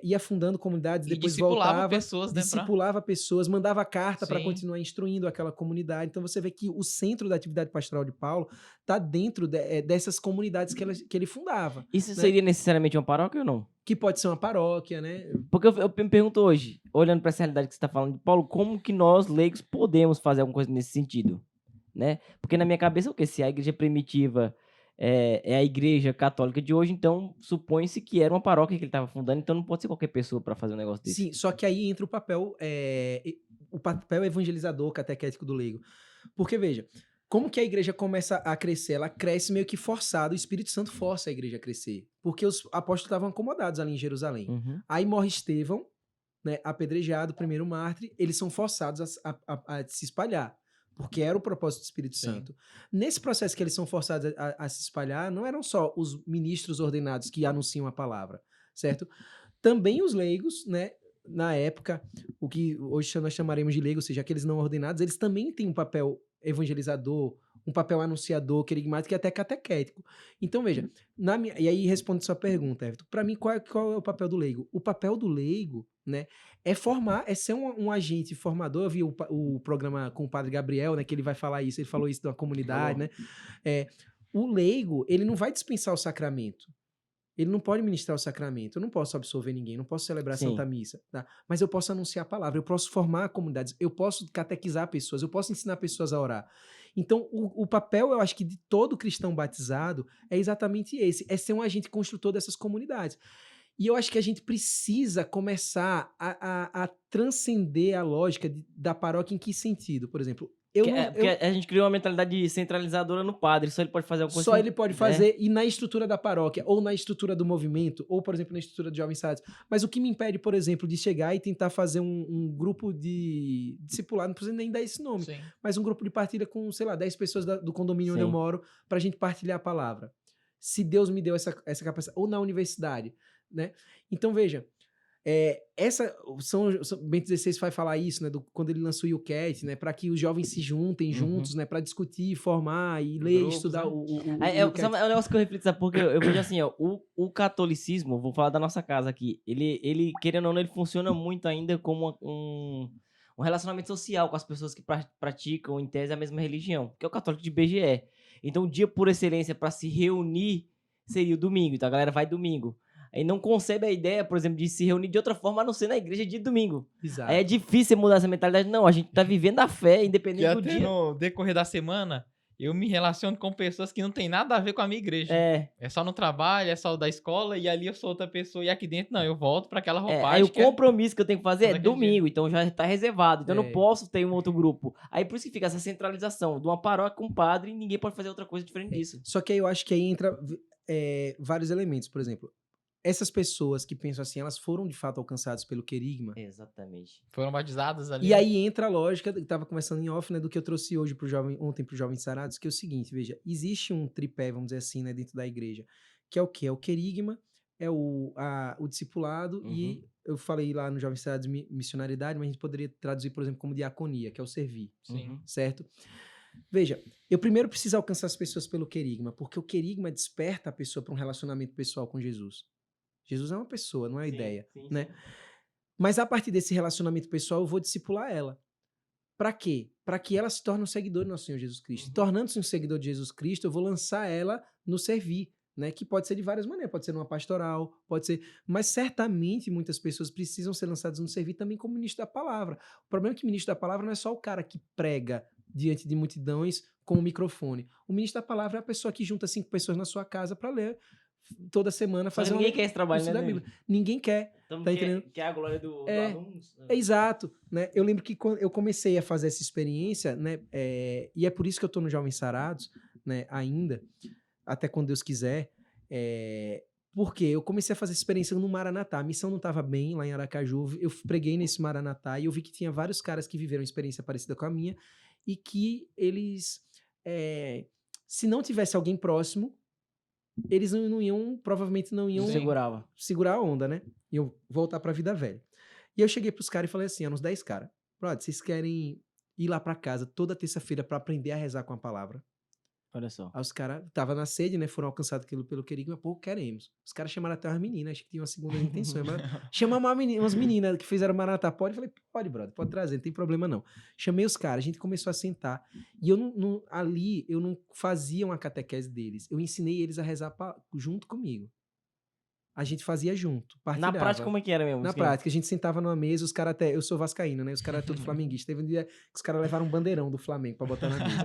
Speaker 3: ia fundando comunidades, depois voltava,
Speaker 2: pessoas,
Speaker 3: discipulava pessoas, mandava carta para continuar instruindo aquela comunidade. Então você vê que o centro da atividade pastoral de Paulo está dentro dessas comunidades que ele fundava.
Speaker 1: Isso seria necessariamente uma paróquia ou não?
Speaker 3: Que pode ser uma paróquia, né?
Speaker 1: Porque eu me pergunto hoje, olhando para essa realidade que você está falando, Paulo, como que nós, leigos, podemos fazer alguma coisa nesse sentido? Né? Porque na minha cabeça, se a igreja primitiva é a igreja católica de hoje, então supõe-se que era uma paróquia que ele estava fundando, então não pode ser qualquer pessoa para fazer um negócio desse.
Speaker 3: Sim, só que aí entra o papel evangelizador, catequético do leigo. Porque, veja, como que a igreja começa a crescer? Ela cresce meio que forçada, o Espírito Santo força a igreja a crescer. Porque os apóstolos estavam acomodados ali em Jerusalém. Aí morre Estevão, né, apedrejado, primeiro mártir, eles são forçados a se espalhar. Porque era o propósito do Espírito Santo. Nesse processo que eles são forçados a se espalhar, não eram só os ministros ordenados que anunciam a palavra, certo? Também os leigos, né, na época, o que hoje nós chamaremos de leigos, ou seja, aqueles não ordenados, eles também têm um papel evangelizador, um papel anunciador, querigmático e até catequético. Então, veja, e aí responde sua pergunta, Everton. Para mim, qual é o papel do leigo? O papel do leigo, né, é formar, é ser um agente formador. Eu vi o programa com o Padre Gabriel, né, que ele vai falar isso, ele falou isso da comunidade, né? O leigo, ele não vai dispensar o sacramento. Ele não pode ministrar o sacramento. Eu não posso absolver ninguém, não posso celebrar a Santa Missa. Tá? Mas eu posso anunciar a palavra, eu posso formar comunidades, eu posso catequizar pessoas, eu posso ensinar pessoas a orar. Então, o papel, eu acho que de todo cristão batizado é exatamente esse, é ser um agente construtor dessas comunidades. E eu acho que a gente precisa começar a transcender a lógica da paróquia em que sentido? Por exemplo,
Speaker 1: porque a gente criou uma mentalidade centralizadora no padre, só ele pode fazer alguma coisa.
Speaker 3: Só ele pode fazer, e na estrutura da paróquia, ou na estrutura do movimento, ou, por exemplo, na estrutura de Jovens Sarados. Mas o que me impede, por exemplo, de chegar e tentar fazer um grupo de discipulado, não precisa nem dar esse nome, mas um grupo de partilha com, sei lá, 10 pessoas do condomínio onde eu moro, pra gente partilhar a palavra. Se Deus me deu essa capacidade, ou na universidade, né? Então, veja, Bento XVI vai falar isso, né, quando ele lançou o YouCat, né, para que os jovens se juntem juntos, né, para discutir, formar e ler, grupos, estudar, né?
Speaker 1: É um negócio que eu reflito, sabe? Porque eu vejo assim, ó, o catolicismo, vou falar da nossa casa aqui, ele querendo ou não, ele funciona muito ainda como um relacionamento social com as pessoas que praticam, em tese, a mesma religião, que é o católico de BGE. Então, o dia por excelência para se reunir seria o domingo, então a galera vai domingo. Aí não concebe a ideia, por exemplo, de se reunir de outra forma a não ser na igreja de domingo.
Speaker 3: Exato.
Speaker 1: Aí é difícil mudar essa mentalidade. Não, a gente tá vivendo a fé, independente do dia.
Speaker 2: No decorrer da semana, eu me relaciono com pessoas que não tem nada a ver com a minha igreja. É só no trabalho, é só da escola, e ali eu sou outra pessoa, e aqui dentro não, eu volto para aquela roupagem.
Speaker 1: Aí o compromisso que eu tenho que fazer é domingo, então já tá reservado. Então eu não posso ter um outro grupo. Aí por isso que fica essa centralização de uma paróquia com um padre e ninguém pode fazer outra coisa diferente disso.
Speaker 3: Só que aí eu acho que aí entra vários elementos, por exemplo. essas pessoas que pensam assim, elas foram de fato alcançadas pelo querigma.
Speaker 1: Exatamente.
Speaker 2: Foram batizadas ali.
Speaker 3: E aí entra a lógica, que estava conversando em off, né, do que eu trouxe hoje ontem para os jovens sarados, que é o seguinte, veja, existe um tripé, vamos dizer assim, né, dentro da igreja, que é o quê? É o querigma, é o discipulado e eu falei lá no Jovens Sarados missionariedade, mas a gente poderia traduzir, por exemplo, como diaconia, que é o servir,
Speaker 2: Sim.
Speaker 3: certo? Veja, eu primeiro preciso alcançar as pessoas pelo querigma, porque o querigma desperta a pessoa para um relacionamento pessoal com Jesus. Jesus é uma pessoa, não é uma ideia, né?
Speaker 1: Sim.
Speaker 3: Mas a partir desse relacionamento pessoal, eu vou discipular ela. Para quê? Para que ela se torne um seguidor do nosso Senhor Jesus Cristo. Tornando-se um seguidor de Jesus Cristo, eu vou lançar ela no servir, né? Que pode ser de várias maneiras, pode ser numa pastoral, pode ser... Mas certamente muitas pessoas precisam ser lançadas no servir também como ministro da palavra. O problema é que o ministro da palavra não é só o cara que prega diante de multidões com o microfone. O ministro da palavra é a pessoa que junta 5 pessoas na sua casa para ler toda semana, fazer
Speaker 1: Ninguém quer esse trabalho, né?
Speaker 3: da Bíblia. Ninguém quer.
Speaker 1: Então,
Speaker 3: Tá entendendo?
Speaker 1: quer a glória do aluno.
Speaker 3: É exato, né? Eu lembro que quando eu comecei a fazer essa experiência, né? E é por isso que eu tô no Jovens Sarados, né? Ainda, até quando Deus quiser. Porque eu comecei a fazer essa experiência no Maranatá. A missão não estava bem lá em Aracaju. Eu preguei nesse Maranatá e eu vi que tinha vários caras que viveram uma experiência parecida com a minha e que eles, se não tivesse alguém próximo, eles não iam, provavelmente não iam segurar a onda, né? Iam voltar pra vida velha. E eu cheguei pros caras e falei assim, uns 10 caras, brother, vocês querem ir lá pra casa toda terça-feira pra aprender a rezar com a palavra?
Speaker 1: Olha só.
Speaker 3: Aí os caras, tava na sede, né? Foram alcançados pelo querigma, pô, queremos. Os caras chamaram até umas meninas, acho que tinha uma segunda intenção. Chamamos umas meninas que fizeram Maranatá, pode? Eu falei, pode, brother, pode trazer, não tem problema não. Chamei os caras, a gente começou a sentar. E ali eu não fazia uma catequese deles. Eu ensinei eles a rezar junto comigo. A gente fazia junto, partilhava.
Speaker 1: Na prática, como é que era mesmo?
Speaker 3: Na prática, a gente sentava numa mesa, os caras até... Eu sou vascaíno, né? Os caras todos flamenguistas. Teve um dia que os caras levaram um bandeirão do Flamengo pra botar na mesa.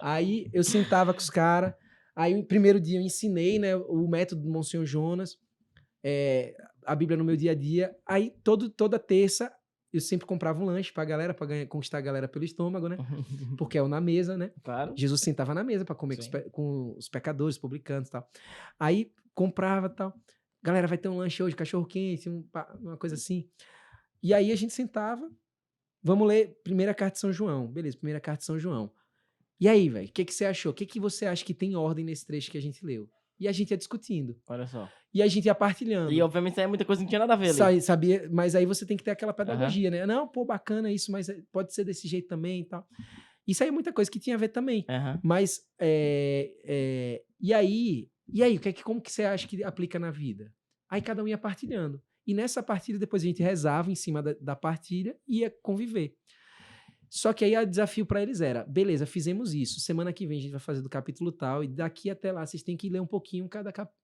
Speaker 3: Aí eu sentava com os caras. Aí o primeiro dia eu ensinei, né? O método do Monsenhor Jonas. A Bíblia no meu dia a dia. Aí toda terça eu sempre comprava um lanche pra galera, conquistar a galera pelo estômago, né? Porque é o na mesa, né?
Speaker 1: Claro.
Speaker 3: Jesus sentava na mesa pra comer com os pecadores, publicanos e tal. Aí comprava e tal. Galera, vai ter um lanche hoje, cachorro-quente, uma coisa assim. E aí a gente sentava, vamos ler primeira carta de São João. Beleza, primeira carta de São João. E aí, velho, o que você achou? O que você acha que tem ordem nesse trecho que a gente leu? E a gente ia discutindo.
Speaker 1: Olha só.
Speaker 3: E a gente ia partilhando.
Speaker 1: E obviamente é muita coisa que não tinha nada a ver ali.
Speaker 3: Sabia, mas aí você tem que ter aquela pedagogia, né? Não, pô, bacana isso, mas pode ser desse jeito também e tal. Isso aí é muita coisa que tinha a ver também. Mas, e aí, como que você acha que aplica na vida? Aí cada um ia partilhando. E nessa partilha, depois a gente rezava em cima da partilha e ia conviver. Só que aí o desafio para eles era, beleza, fizemos isso, semana que vem a gente vai fazer do capítulo tal, e daqui até lá vocês têm que ler um pouquinho cada capítulo,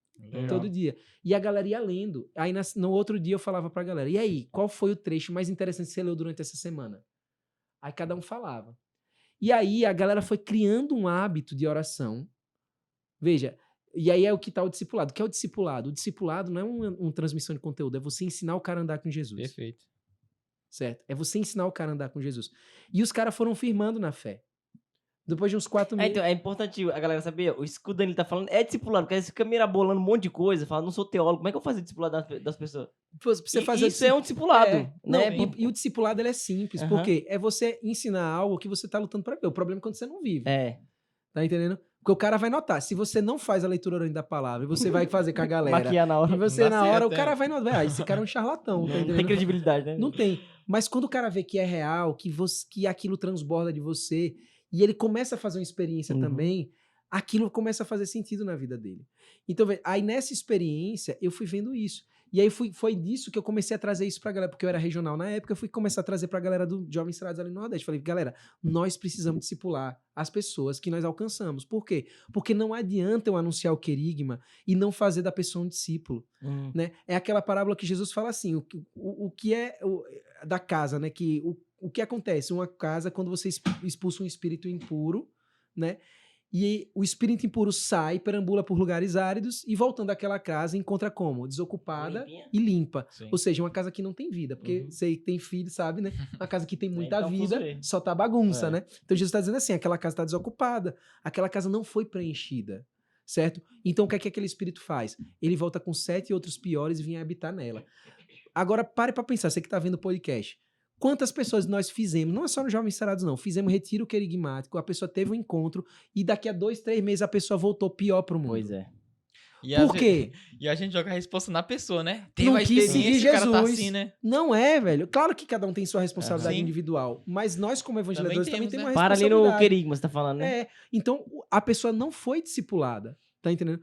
Speaker 3: todo dia. E a galera ia lendo. Aí no outro dia eu falava pra galera, e aí, qual foi o trecho mais interessante que você leu durante essa semana? Aí cada um falava. E aí a galera foi criando um hábito de oração. Veja, e aí é o que tá o discipulado. O que é o discipulado? O discipulado não é uma transmissão de conteúdo, é você ensinar o cara a andar com Jesus.
Speaker 2: Perfeito.
Speaker 3: Certo? É você ensinar o cara a andar com Jesus. E os caras foram firmando na fé. Depois de uns 4 meses...
Speaker 1: Então, é importante a galera saber, o que o Danilo tá falando é discipulado, porque aí você fica mirabolando um monte de coisa, fala, não sou teólogo, como é que eu faço discipulado das pessoas? Isso é um discipulado, né?
Speaker 3: E o discipulado, ele é simples, porque é você ensinar algo que você tá lutando pra ver. O problema é quando você não vive. Tá entendendo? Porque o cara vai notar, se você não faz a leitura orante da palavra, e você vai fazer com a galera...
Speaker 1: Maquiar na hora.
Speaker 3: E você, na hora, o cara vai notar, esse cara é um charlatão.
Speaker 1: Não tem credibilidade, né?
Speaker 3: Não tem. Mas quando o cara vê que é real, que aquilo transborda de você, e ele começa a fazer uma experiência também, aquilo começa a fazer sentido na vida dele. Então, aí nessa experiência, eu fui vendo isso. E aí foi disso que eu comecei a trazer isso pra galera, porque eu era regional na época, eu fui começar a trazer pra galera do Jovens Sarados ali no Nordeste. Falei, galera, nós precisamos discipular as pessoas que nós alcançamos. Por quê? Porque não adianta eu anunciar o querigma e não fazer da pessoa um discípulo. Né? É aquela parábola que Jesus fala assim, o que é da casa, né? Que o que acontece? Uma casa, quando você expulsa um espírito impuro, né? E o espírito impuro sai, perambula por lugares áridos e voltando àquela casa encontra como? Desocupada e limpa. Sim. Ou seja, uma casa que não tem vida. Porque você tem filho, sabe, né? Uma casa que tem muita vida, só tá bagunça, né? Então Jesus está dizendo assim, aquela casa está desocupada. Aquela casa não foi preenchida. certo? Então, o que é que aquele espírito faz? Ele volta com 7 outros piores e vem habitar nela. Agora, pare pra pensar, você que tá vendo o podcast. Quantas pessoas nós fizemos, não é só no Jovens Sarados, não, fizemos retiro querigmático, a pessoa teve um encontro e daqui a 2, 3 meses a pessoa voltou pior pro mundo.
Speaker 1: Pois é.
Speaker 2: E
Speaker 3: Por quê?
Speaker 2: E a gente joga a resposta na pessoa, né?
Speaker 3: Não
Speaker 2: a
Speaker 3: quis seguir
Speaker 2: experiência, o cara tá
Speaker 3: Jesus.
Speaker 2: assim, né?
Speaker 3: Não é, velho. Claro que cada um tem sua responsabilidade
Speaker 2: Sim.
Speaker 3: individual, mas nós, como evangelizadores, também temos uma
Speaker 1: Para ali
Speaker 3: responsabilidade.
Speaker 1: no querigma, você tá falando, né?
Speaker 3: É, então a pessoa não foi discipulada, tá entendendo?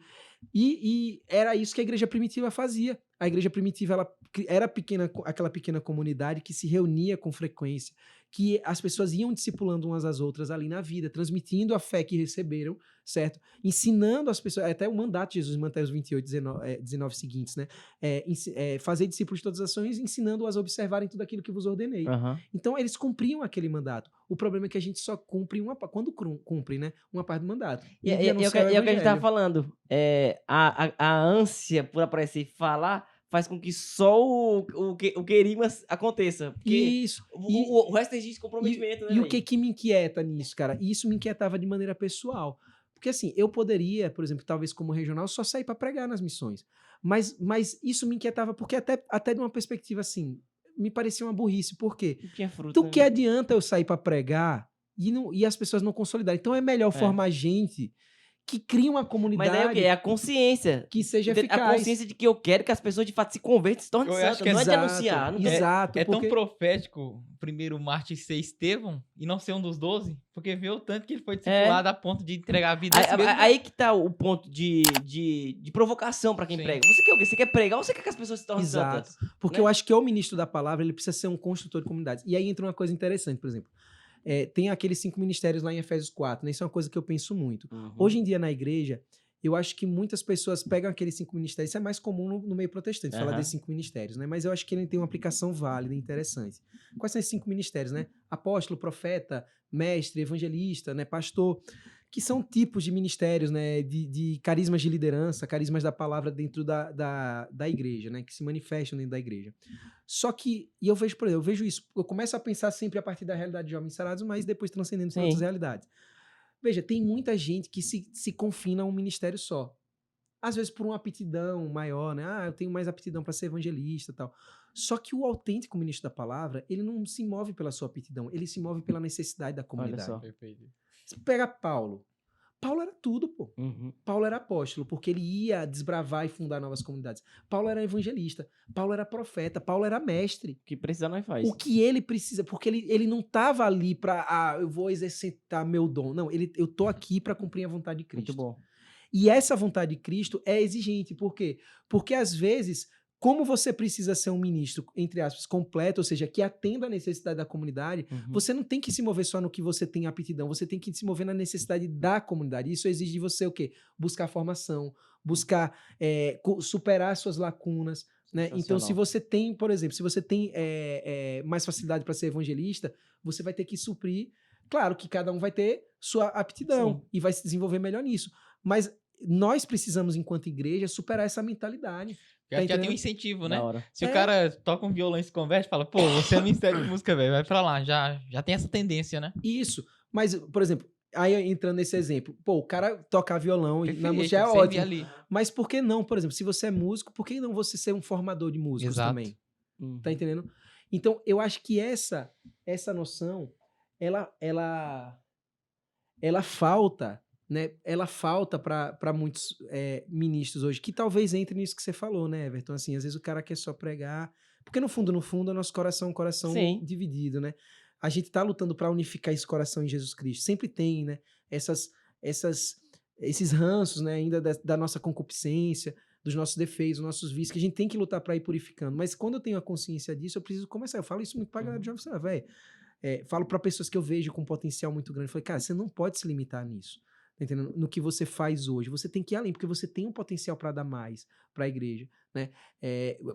Speaker 3: E era isso que a igreja primitiva fazia. A igreja primitiva ela era pequena, aquela pequena comunidade que se reunia com frequência, que as pessoas iam discipulando umas às outras ali na vida, transmitindo a fé que receberam, certo? Ensinando as pessoas, até o mandato de Jesus em Mateus 28, 19 seguintes, né? Fazer discípulos de todas as ações, ensinando-as a observarem tudo aquilo que vos ordenei.
Speaker 1: Aham.
Speaker 3: Então, eles cumpriam aquele mandato. O problema é que a gente só cumpre quando cumpre, né? Uma parte do mandato.
Speaker 1: E
Speaker 3: de
Speaker 1: é
Speaker 3: anunciar
Speaker 1: o que a gente tava
Speaker 3: evangelho.
Speaker 1: falando. A ânsia por aparecer e falar faz com que só o querigma aconteça. Porque
Speaker 3: Isso.
Speaker 1: o resto existe comprometimento, né?
Speaker 3: E o
Speaker 1: véi?
Speaker 3: que me inquieta nisso, cara? E isso me inquietava de maneira pessoal. Porque assim, eu poderia, por exemplo, talvez como regional, só sair para pregar nas missões. Mas isso me inquietava porque até de uma perspectiva assim, me parecia uma burrice. Por quê?
Speaker 1: Não tinha fruto.
Speaker 3: Então,
Speaker 1: né?
Speaker 3: que adianta eu sair para pregar e as pessoas não consolidarem? Então, é melhor formar gente que cria uma comunidade
Speaker 1: Mas aí o quê? É a consciência.
Speaker 3: que seja
Speaker 1: A
Speaker 3: eficaz.
Speaker 1: consciência de que eu quero que as pessoas de fato se convertam e se tornem
Speaker 2: Eu acho
Speaker 1: santas.
Speaker 2: que
Speaker 1: Não é de
Speaker 3: Exato,
Speaker 1: anunciar. Não quer...
Speaker 3: exato.
Speaker 2: É tão
Speaker 3: porque-
Speaker 2: profético o primeiro mártir ser Estevão e não ser um dos 12, porque vê o tanto que ele foi discipulado a ponto de entregar a vida a si mesmo.
Speaker 1: Aí que tá o ponto de provocação pra quem
Speaker 2: Sim.
Speaker 1: prega. Você quer o quê? Você quer pregar ou você quer que as pessoas se tornem
Speaker 3: Exato.
Speaker 1: santas?
Speaker 3: Porque
Speaker 1: né?
Speaker 3: eu acho que o ministro da palavra ele precisa ser um construtor de comunidades. E aí entra uma coisa interessante, por exemplo. Tem aqueles 5 ministérios lá em Efésios 4, né? Isso é uma coisa que eu penso muito.
Speaker 1: Uhum.
Speaker 3: Hoje em dia, na igreja, eu acho que muitas pessoas pegam aqueles 5 ministérios. Isso é mais comum no meio protestante, falar
Speaker 1: Aham.
Speaker 3: desses 5 ministérios, né? Mas eu acho que ele tem uma aplicação válida e interessante. Quais são esses 5 ministérios, né? Apóstolo, profeta, mestre, evangelista, né? Pastor, que são tipos de ministérios, né? De carismas de liderança, carismas da palavra dentro da igreja, né? Que se manifestam dentro da igreja. Só que, e eu vejo, por exemplo, eu vejo isso, eu começo a pensar sempre a partir da realidade de Jovens Sarados, mas depois transcendendo para
Speaker 1: Sim.
Speaker 3: outras realidades. Veja, tem muita gente que se confina a um ministério só. Às vezes por uma aptidão maior, né? Eu tenho mais aptidão para ser evangelista e tal. Só que o autêntico ministro da palavra, ele não se move pela sua aptidão, ele se move pela necessidade da comunidade.
Speaker 1: só.
Speaker 2: Perfeito.
Speaker 3: Você pega Paulo. Paulo era tudo, pô.
Speaker 1: Uhum.
Speaker 3: Paulo era apóstolo, porque ele ia desbravar e fundar novas comunidades. Paulo era evangelista. Paulo era profeta. Paulo era mestre.
Speaker 1: O que precisar, nós faz.
Speaker 3: O que ele precisa, porque ele não estava ali para, eu vou exercitar meu dom. Não, eu tô aqui para cumprir a vontade de Cristo.
Speaker 1: Muito bom.
Speaker 3: E essa vontade de Cristo é exigente. Por quê? Porque às vezes, como você precisa ser um ministro, entre aspas, completo, ou seja, que atenda a necessidade da comunidade,
Speaker 1: Uhum.
Speaker 3: você não tem que se mover só no que você tem aptidão, você tem que se mover na necessidade da comunidade. Isso exige de você o quê? Buscar formação, buscar superar suas lacunas, né? Então, se
Speaker 1: Sensacional.
Speaker 3: você tem, por exemplo, se você tem mais facilidade para ser evangelista, você vai ter que suprir. Claro que cada um vai ter sua aptidão
Speaker 1: Sim.
Speaker 3: e vai se desenvolver melhor nisso. Mas nós precisamos, enquanto igreja, superar essa mentalidade.
Speaker 2: Já tem um
Speaker 3: entendendo?
Speaker 2: incentivo,
Speaker 1: Da
Speaker 2: né?
Speaker 1: hora.
Speaker 2: Se o cara toca um violão e se converte, fala, pô, você é ministério de música, velho, vai pra lá. Já tem essa tendência, né?
Speaker 3: Isso. Mas, por exemplo, aí entrando nesse exemplo, pô, o cara tocar violão e na
Speaker 2: Perfeito,
Speaker 3: música é
Speaker 2: servir
Speaker 3: ótimo.
Speaker 2: ali.
Speaker 3: Mas por que não, por exemplo, se você é músico, por que não você ser um formador de músicos
Speaker 2: Exato.
Speaker 3: também?
Speaker 1: Uhum.
Speaker 3: Tá entendendo? Então, eu acho que essa noção, ela falta, né? Ela falta para muitos ministros hoje, que talvez entre nisso que você falou, né, Everton? Assim, às vezes o cara quer só pregar, porque no fundo, o nosso coração é um coração
Speaker 1: Sim.
Speaker 3: dividido, né? A gente tá lutando para unificar esse coração em Jesus Cristo. Sempre tem, né? Esses ranços, né? Ainda da nossa concupiscência, dos nossos defeitos, dos nossos vícios, que a gente tem que lutar para ir purificando. Mas quando eu tenho a consciência disso, eu preciso começar. Eu falo isso muito pra galera de jovem, velho. Falo para pessoas que eu vejo com potencial muito grande. Eu falei, cara, você não pode se limitar nisso. Tá entendendo? No que você faz hoje. Você tem que ir além, porque você tem um potencial para dar mais para a igreja, né?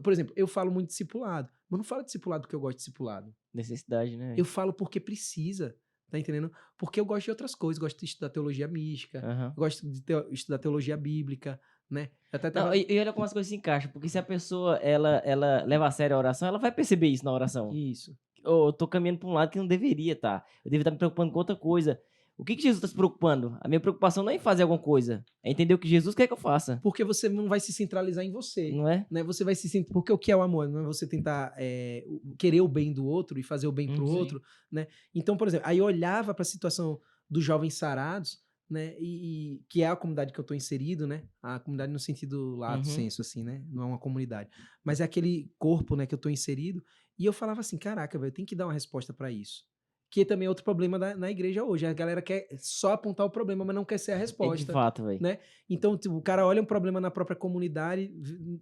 Speaker 3: Por exemplo, eu falo muito de discipulado, mas não falo de discipulado porque eu gosto de discipulado.
Speaker 1: Necessidade, né?
Speaker 3: Eu falo porque precisa, tá entendendo? Porque eu gosto de outras coisas. Gosto de estudar teologia mística,
Speaker 1: Aham.
Speaker 3: gosto de estudar teologia bíblica, né? Eu até
Speaker 1: Não,
Speaker 3: tava...
Speaker 1: e olha como as coisas se encaixam, porque se a pessoa ela leva a sério a oração, ela vai perceber isso na oração.
Speaker 3: Isso.
Speaker 1: Eu tô caminhando pra um lado que não deveria estar. Eu deveria estar me preocupando com outra coisa. O que Jesus está se preocupando? A minha preocupação não é em fazer alguma coisa, é entender o que Jesus quer que eu faça,
Speaker 3: Porque você não vai se centralizar em você.
Speaker 1: não é?
Speaker 3: Né? Você vai se sentir. Porque o que é o amor? Não é você tentar querer o bem do outro e fazer o bem pro
Speaker 2: Sim.
Speaker 3: outro, né? Então, por exemplo, aí eu olhava para a situação dos jovens sarados, né? E que é a comunidade que eu tô inserido, né? A comunidade no sentido lato senso, assim, né? Não é uma comunidade. Mas é aquele corpo, né, que eu tô inserido. E eu falava assim, caraca, velho, eu tenho que dar uma resposta para isso. Que também é outro problema na igreja hoje. A galera quer só apontar o problema, mas não quer ser a
Speaker 1: É de
Speaker 3: resposta.
Speaker 1: fato, velho.
Speaker 3: Né? Então, tipo, o cara olha um problema na própria comunidade,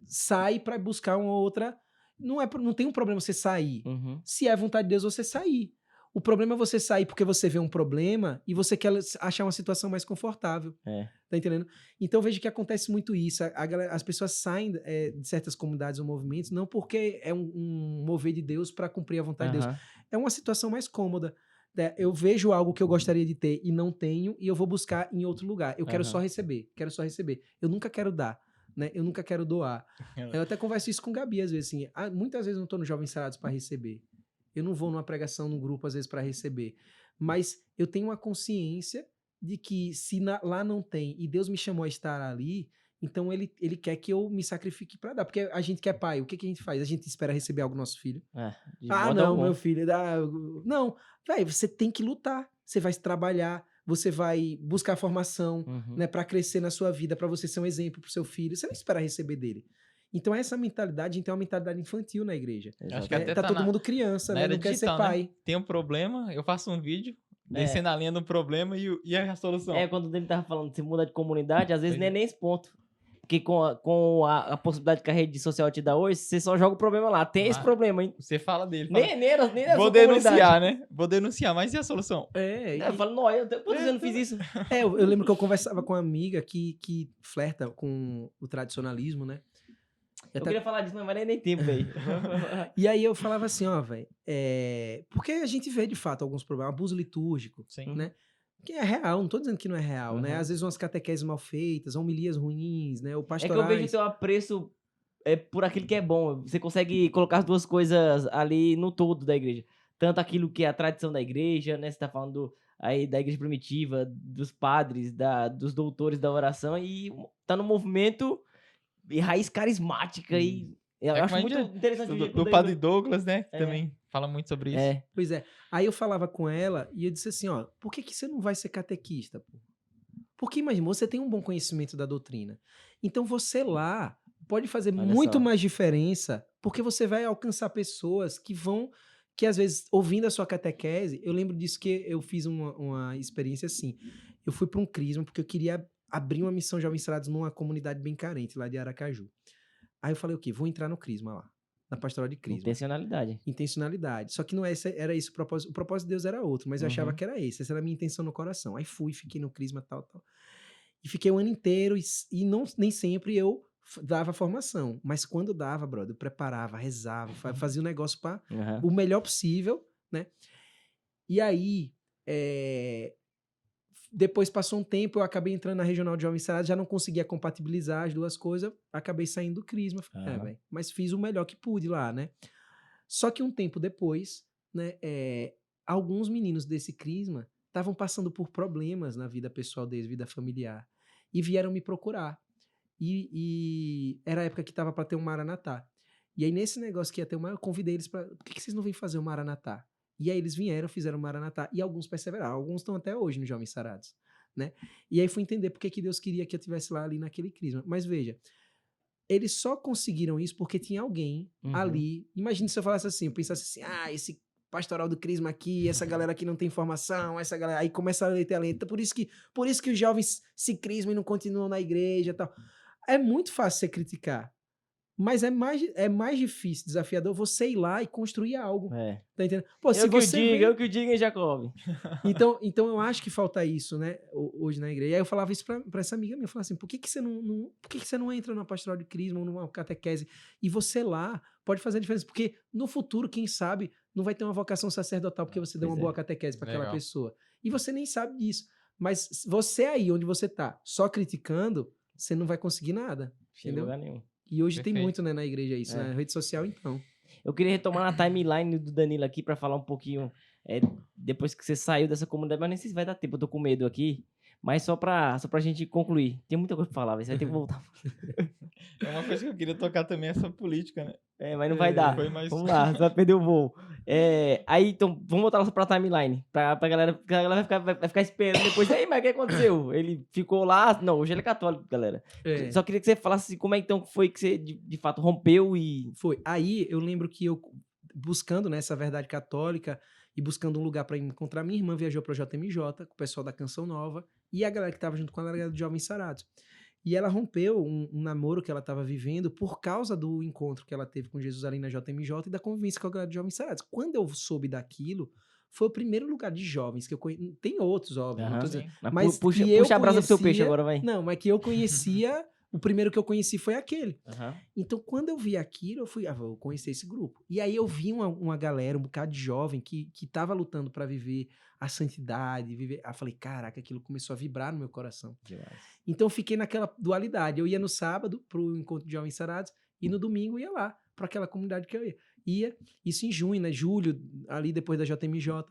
Speaker 3: sai para buscar uma outra. Não tem um problema você sair.
Speaker 1: Uhum.
Speaker 3: Se é vontade de Deus, você sair. O problema é você sair porque você vê um problema e você quer achar uma situação mais confortável.
Speaker 1: É.
Speaker 3: Tá entendendo? Então eu vejo que acontece muito isso. As pessoas saem de certas comunidades ou movimentos não porque é um mover de Deus para cumprir a vontade de Deus.
Speaker 1: Aham.
Speaker 3: É uma situação mais cômoda. Né? Eu vejo algo que eu gostaria de ter e não tenho e eu vou buscar em outro lugar. Eu quero só receber. Quero só receber. Eu nunca quero dar. Né? Eu nunca quero doar. Eu até converso isso com o Gabi às vezes. Assim, muitas vezes eu não tô no Jovens Sarados para receber. Eu não vou numa pregação, num grupo, às vezes, para receber. Mas eu tenho uma consciência de que se lá não tem e Deus me chamou a estar ali, então ele quer que eu me sacrifique para dar. Porque a gente que é pai, o que a gente faz? A gente espera receber algo do nosso filho.
Speaker 1: De
Speaker 3: Ah,
Speaker 1: modo
Speaker 3: não,
Speaker 1: algum.
Speaker 3: meu filho. Não, velho, você tem que lutar. Você vai trabalhar, você vai buscar formação,
Speaker 1: Uhum.
Speaker 3: né, para crescer na sua vida, para você ser um exemplo pro seu filho. Você não espera receber dele. Então essa mentalidade, então é uma mentalidade infantil na igreja.
Speaker 2: Acho que
Speaker 1: Exatamente.
Speaker 2: até
Speaker 3: Tá
Speaker 2: tá
Speaker 3: todo
Speaker 2: na-
Speaker 3: mundo criança,
Speaker 2: na
Speaker 3: né?
Speaker 2: era
Speaker 3: Não quer ser
Speaker 2: digital, né?
Speaker 3: pai.
Speaker 2: Tem um problema, eu faço um vídeo descendo a linha do problema e a solução.
Speaker 1: É, quando ele tava falando de se mudar de comunidade, às vezes
Speaker 2: Pois
Speaker 1: não é
Speaker 2: é.
Speaker 1: nem esse ponto. Porque com a possibilidade que a rede social te dá hoje, você só joga o problema lá. Tem esse
Speaker 2: Lá.
Speaker 1: problema, hein?
Speaker 2: Você fala dele. Fala,
Speaker 1: Nem na
Speaker 2: vou
Speaker 1: sua
Speaker 2: denunciar,
Speaker 1: comunidade.
Speaker 2: né? Vou denunciar, mas e a solução?
Speaker 1: Eu falo, não, quantos anos eu não fiz isso?
Speaker 3: Eu lembro que eu conversava com uma amiga que flerta com o tradicionalismo, né?
Speaker 1: Eu queria falar disso, mas não vai nem tempo, velho.
Speaker 3: E aí eu falava assim, ó, velho, porque a gente vê de fato alguns problemas, abuso litúrgico,
Speaker 2: Sim.
Speaker 3: né? Que é real, não tô dizendo que não é real, né?
Speaker 1: Uhum.
Speaker 3: Às vezes umas catequeses mal feitas, homilias ruins, né? Ou
Speaker 1: É que eu
Speaker 3: pastorais.
Speaker 1: vejo o teu apreço por aquilo que é bom. Você consegue colocar as duas coisas ali no todo da igreja. Tanto aquilo que é a tradição da igreja, né? Você tá falando aí da igreja primitiva, dos padres, dos doutores da oração, e tá no movimento e raiz carismática. E eu acho
Speaker 2: como a
Speaker 1: muito
Speaker 2: gente-
Speaker 1: interessante o
Speaker 2: do,
Speaker 1: jeito
Speaker 2: do
Speaker 1: da
Speaker 2: Padre
Speaker 1: igreja.
Speaker 2: Douglas, né? Que
Speaker 1: É.
Speaker 2: também fala muito sobre isso.
Speaker 1: É.
Speaker 3: Pois é. Aí eu falava com ela e eu disse assim, ó, por que você não vai ser catequista, pô? Porque imagina, você tem um bom conhecimento da doutrina. Então você lá pode fazer
Speaker 1: Olha
Speaker 3: muito
Speaker 1: só.
Speaker 3: mais diferença, porque você vai alcançar pessoas que às vezes, ouvindo a sua catequese, eu lembro disso que eu fiz uma experiência assim. Eu fui para um crisma porque eu queria abrir uma missão Jovens Sarados numa comunidade bem carente, lá de Aracaju. Aí eu falei, o quê? Vou entrar no crisma lá, na pastoral de crisma.
Speaker 1: Intencionalidade.
Speaker 3: Intencionalidade. Só que não era esse o propósito. O propósito de Deus era outro, mas eu achava
Speaker 1: Uhum.
Speaker 3: que era esse. Essa era a minha intenção no coração. Aí fui, fiquei no crisma, tal. E fiquei o ano inteiro e nem sempre eu dava formação. Mas quando dava, brother, eu preparava, rezava, fazia o negócio para
Speaker 1: Uhum.
Speaker 3: o melhor possível, né? E aí, depois passou um tempo, eu acabei entrando na Regional de Jovens Sarados, já não conseguia compatibilizar as duas coisas, acabei saindo do crisma. Falei,
Speaker 1: Aham.
Speaker 3: velho, mas fiz o melhor que pude lá, né? Só que um tempo depois, né, alguns meninos desse crisma estavam passando por problemas na vida pessoal deles, vida familiar, e vieram me procurar. E era a época que estava para ter um Maranatá. E aí, nesse negócio que ia ter eu convidei eles para. Por que vocês não vêm fazer o Maranatá? E aí eles vieram, fizeram o Maranatá, e alguns perseveraram, alguns estão até hoje no Jovens Sarados, né? E aí fui entender por que Deus queria que eu estivesse lá ali naquele crisma. Mas veja, eles só conseguiram isso porque tinha alguém
Speaker 1: Uhum.
Speaker 3: ali. Imagina se eu falasse assim, eu pensasse assim, esse pastoral do crisma aqui, essa galera aqui não tem formação, essa galera... Aí começa a ler talento. Por isso que os jovens se crismam e não continuam na igreja e tal. É muito fácil você criticar. Mas é mais difícil, desafiador, você ir lá e construir algo.
Speaker 1: É.
Speaker 3: Tá entendendo? Pô, se
Speaker 1: Eu que
Speaker 3: você
Speaker 1: o diga,
Speaker 3: vê-
Speaker 1: eu que o diga, hein, Jacob?
Speaker 3: Então eu acho que falta isso, né, hoje na igreja. E aí eu falava isso pra essa amiga minha, eu falava assim, por que você não entra numa pastoral de crisma ou numa catequese e você lá pode fazer a diferença? Porque no futuro, quem sabe, não vai ter uma vocação sacerdotal porque você deu
Speaker 1: Pois
Speaker 3: uma
Speaker 1: é.
Speaker 3: boa catequese pra aquela
Speaker 2: Legal.
Speaker 3: pessoa. E você nem sabe disso. Mas você aí, onde você tá, só criticando, você não vai conseguir nada.
Speaker 1: Chega em
Speaker 3: Entendeu?
Speaker 1: lugar nenhum.
Speaker 3: E hoje tem
Speaker 2: Perfeito.
Speaker 3: muito, né, na igreja isso,
Speaker 1: É.
Speaker 3: né? Rede social, então.
Speaker 1: Eu queria retomar na timeline do Danilo aqui para falar um pouquinho depois que você saiu dessa comunidade, mas nem sei se vai dar tempo, eu tô com medo aqui. Mas só pra gente concluir. Tem muita coisa pra falar, você vai ter que voltar.
Speaker 2: É uma coisa que eu queria tocar também, essa política, né?
Speaker 1: Mas não vai dar.
Speaker 2: Foi mais...
Speaker 1: Vamos lá, você vai perder o voo. Aí, então, vamos voltar pra timeline. Pra galera, porque a galera vai ficar esperando depois. Aí, mas o que aconteceu? Ele ficou lá. Não, hoje ele é católico, galera. Só queria que você falasse como é então foi que você, de fato, rompeu e.
Speaker 3: Foi. Aí eu lembro que eu, buscando, né, essa verdade católica e buscando um lugar para encontrar, minha irmã viajou para o JMJ, com o pessoal da Canção Nova, e a galera que tava junto com ela era de Jovens Sarados. E ela rompeu um namoro que ela estava vivendo por causa do encontro que ela teve com Jesus ali na JMJ e da convivência com a galera de Jovens Sarados. Quando eu soube daquilo, foi o primeiro lugar de jovens que eu conheci. Tem outros, óbvio, não tô dizendo. Mas
Speaker 1: puxa
Speaker 3: que eu
Speaker 1: a brasa pro seu peixe
Speaker 3: conhecia-
Speaker 1: agora, vai.
Speaker 3: Não, mas que eu conhecia, o primeiro que eu conheci foi aquele.
Speaker 1: Aham.
Speaker 3: Então, quando eu vi aquilo, eu fui, vou conhecer esse grupo. E aí eu vi uma galera, um bocado de jovem que tava lutando para viver a santidade, viver. Aí eu falei, caraca, aquilo começou a vibrar no meu coração. Então eu fiquei naquela dualidade. Eu ia no sábado pro encontro de Jovens Sarados e no domingo ia lá para aquela comunidade que eu ia. Isso em junho, né? Julho, ali depois da JMJ.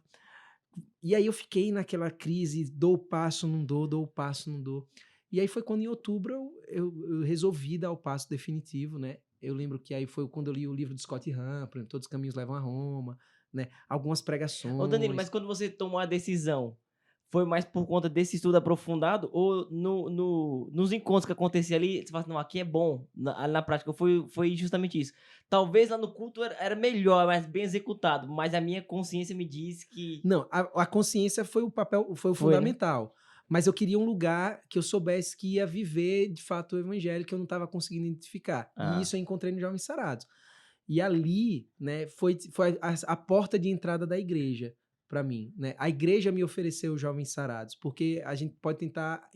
Speaker 3: E aí eu fiquei naquela crise, dou o passo, não dou o passo, não dou. E aí foi quando em outubro eu resolvi dar o passo definitivo, né? Eu lembro que aí foi quando eu li o livro de Scott Hahn, por exemplo, Todos os Caminhos Levam a Roma, né? Algumas pregações.
Speaker 1: Ô, Danilo, mas quando você tomou a decisão, foi mais por conta desse estudo aprofundado ou nos encontros que acontecia ali, você fala assim, não, aqui é bom, na prática, foi justamente isso. Talvez lá no culto era melhor, mais bem executado, mas a minha consciência me diz que...
Speaker 3: Não, a consciência foi o papel, foi o fundamental. Mas eu queria um lugar que eu soubesse que ia viver, de fato, o evangelho que eu não estava conseguindo identificar. E isso eu encontrei no Jovens Sarados. E ali, né, foi a porta de entrada da igreja para mim, né? A igreja me ofereceu os Jovens Sarados, porque a gente pode tentar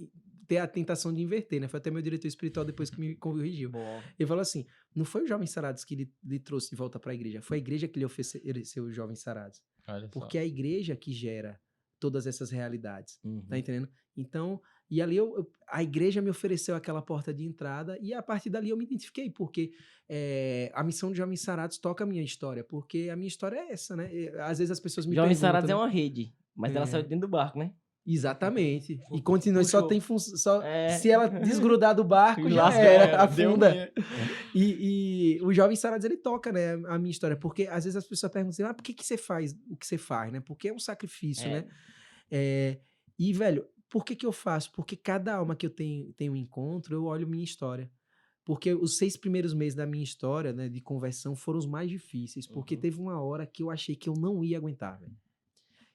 Speaker 3: ter a tentação de inverter, né? Foi até meu diretor espiritual depois que me corrigiu.
Speaker 1: Bom.
Speaker 3: Ele falou assim, não foi os Jovens Sarados que lhe trouxe de volta para a igreja, foi a igreja que lhe ofereceu os Jovens Sarados.
Speaker 2: Olha
Speaker 3: Porque
Speaker 2: só.
Speaker 3: é a igreja que gera todas essas realidades,
Speaker 1: Uhum.
Speaker 3: tá entendendo? Então, e ali a igreja me ofereceu aquela porta de entrada e a partir dali eu me identifiquei, porque a missão de Jovens Sarados toca a minha história, porque a minha história é essa, né? Às vezes as pessoas me
Speaker 1: Jovens
Speaker 3: perguntam...
Speaker 1: Sarados é
Speaker 3: né?
Speaker 1: uma rede, mas ela saiu dentro do barco, né?
Speaker 3: Exatamente. E continua, só
Speaker 1: Puxou.
Speaker 3: tem função...
Speaker 1: É.
Speaker 3: Se ela desgrudar do barco, já
Speaker 1: Lasca,
Speaker 3: era,
Speaker 2: Deu
Speaker 3: afunda.
Speaker 2: minha.
Speaker 3: E o Jovem Sarados, ele toca, né, a minha história, porque às vezes as pessoas perguntam assim, por que você faz o que você faz, né? Porque é um sacrifício, né? E, velho, por que eu faço? Porque cada alma que eu tenho um encontro, eu olho minha história. Porque os 6 primeiros meses da minha história, né, de conversão, foram os mais difíceis, porque teve uma hora que eu achei que eu não ia aguentar, velho.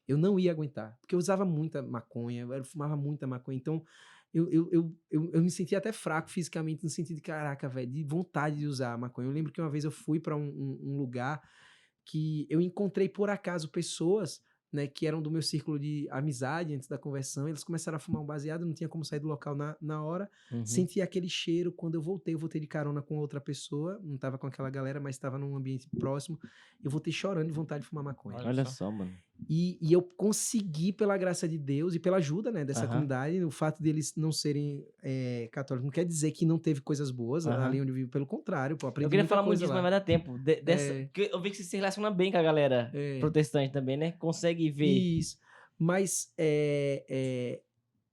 Speaker 3: Eu não ia aguentar, porque eu usava muita maconha, eu fumava muita maconha, então eu me sentia até fraco fisicamente, no sentido de, caraca, velho, de vontade de usar maconha. Eu lembro que uma vez eu fui para um lugar que eu encontrei por acaso pessoas, né, que eram do meu círculo de amizade antes da conversão, eles começaram a fumar um baseado, não tinha como sair do local na hora, senti aquele cheiro, quando eu voltei de carona com outra pessoa, não tava com aquela galera, mas estava num ambiente próximo, eu voltei chorando de vontade de fumar maconha.
Speaker 1: Olha só, mano.
Speaker 3: E eu consegui, pela graça de Deus e pela ajuda, né, dessa comunidade, o fato deles não serem católicos não quer dizer que não teve coisas boas ali onde eu vivo, pelo contrário, pô, aprendi
Speaker 1: Eu queria
Speaker 3: muita
Speaker 1: falar muito
Speaker 3: coisa
Speaker 1: disso,
Speaker 3: lá.
Speaker 1: mas vai dar tempo. Porque eu vi que você se relaciona bem com a galera protestante também, né? Consegue ver.
Speaker 3: Isso. Mas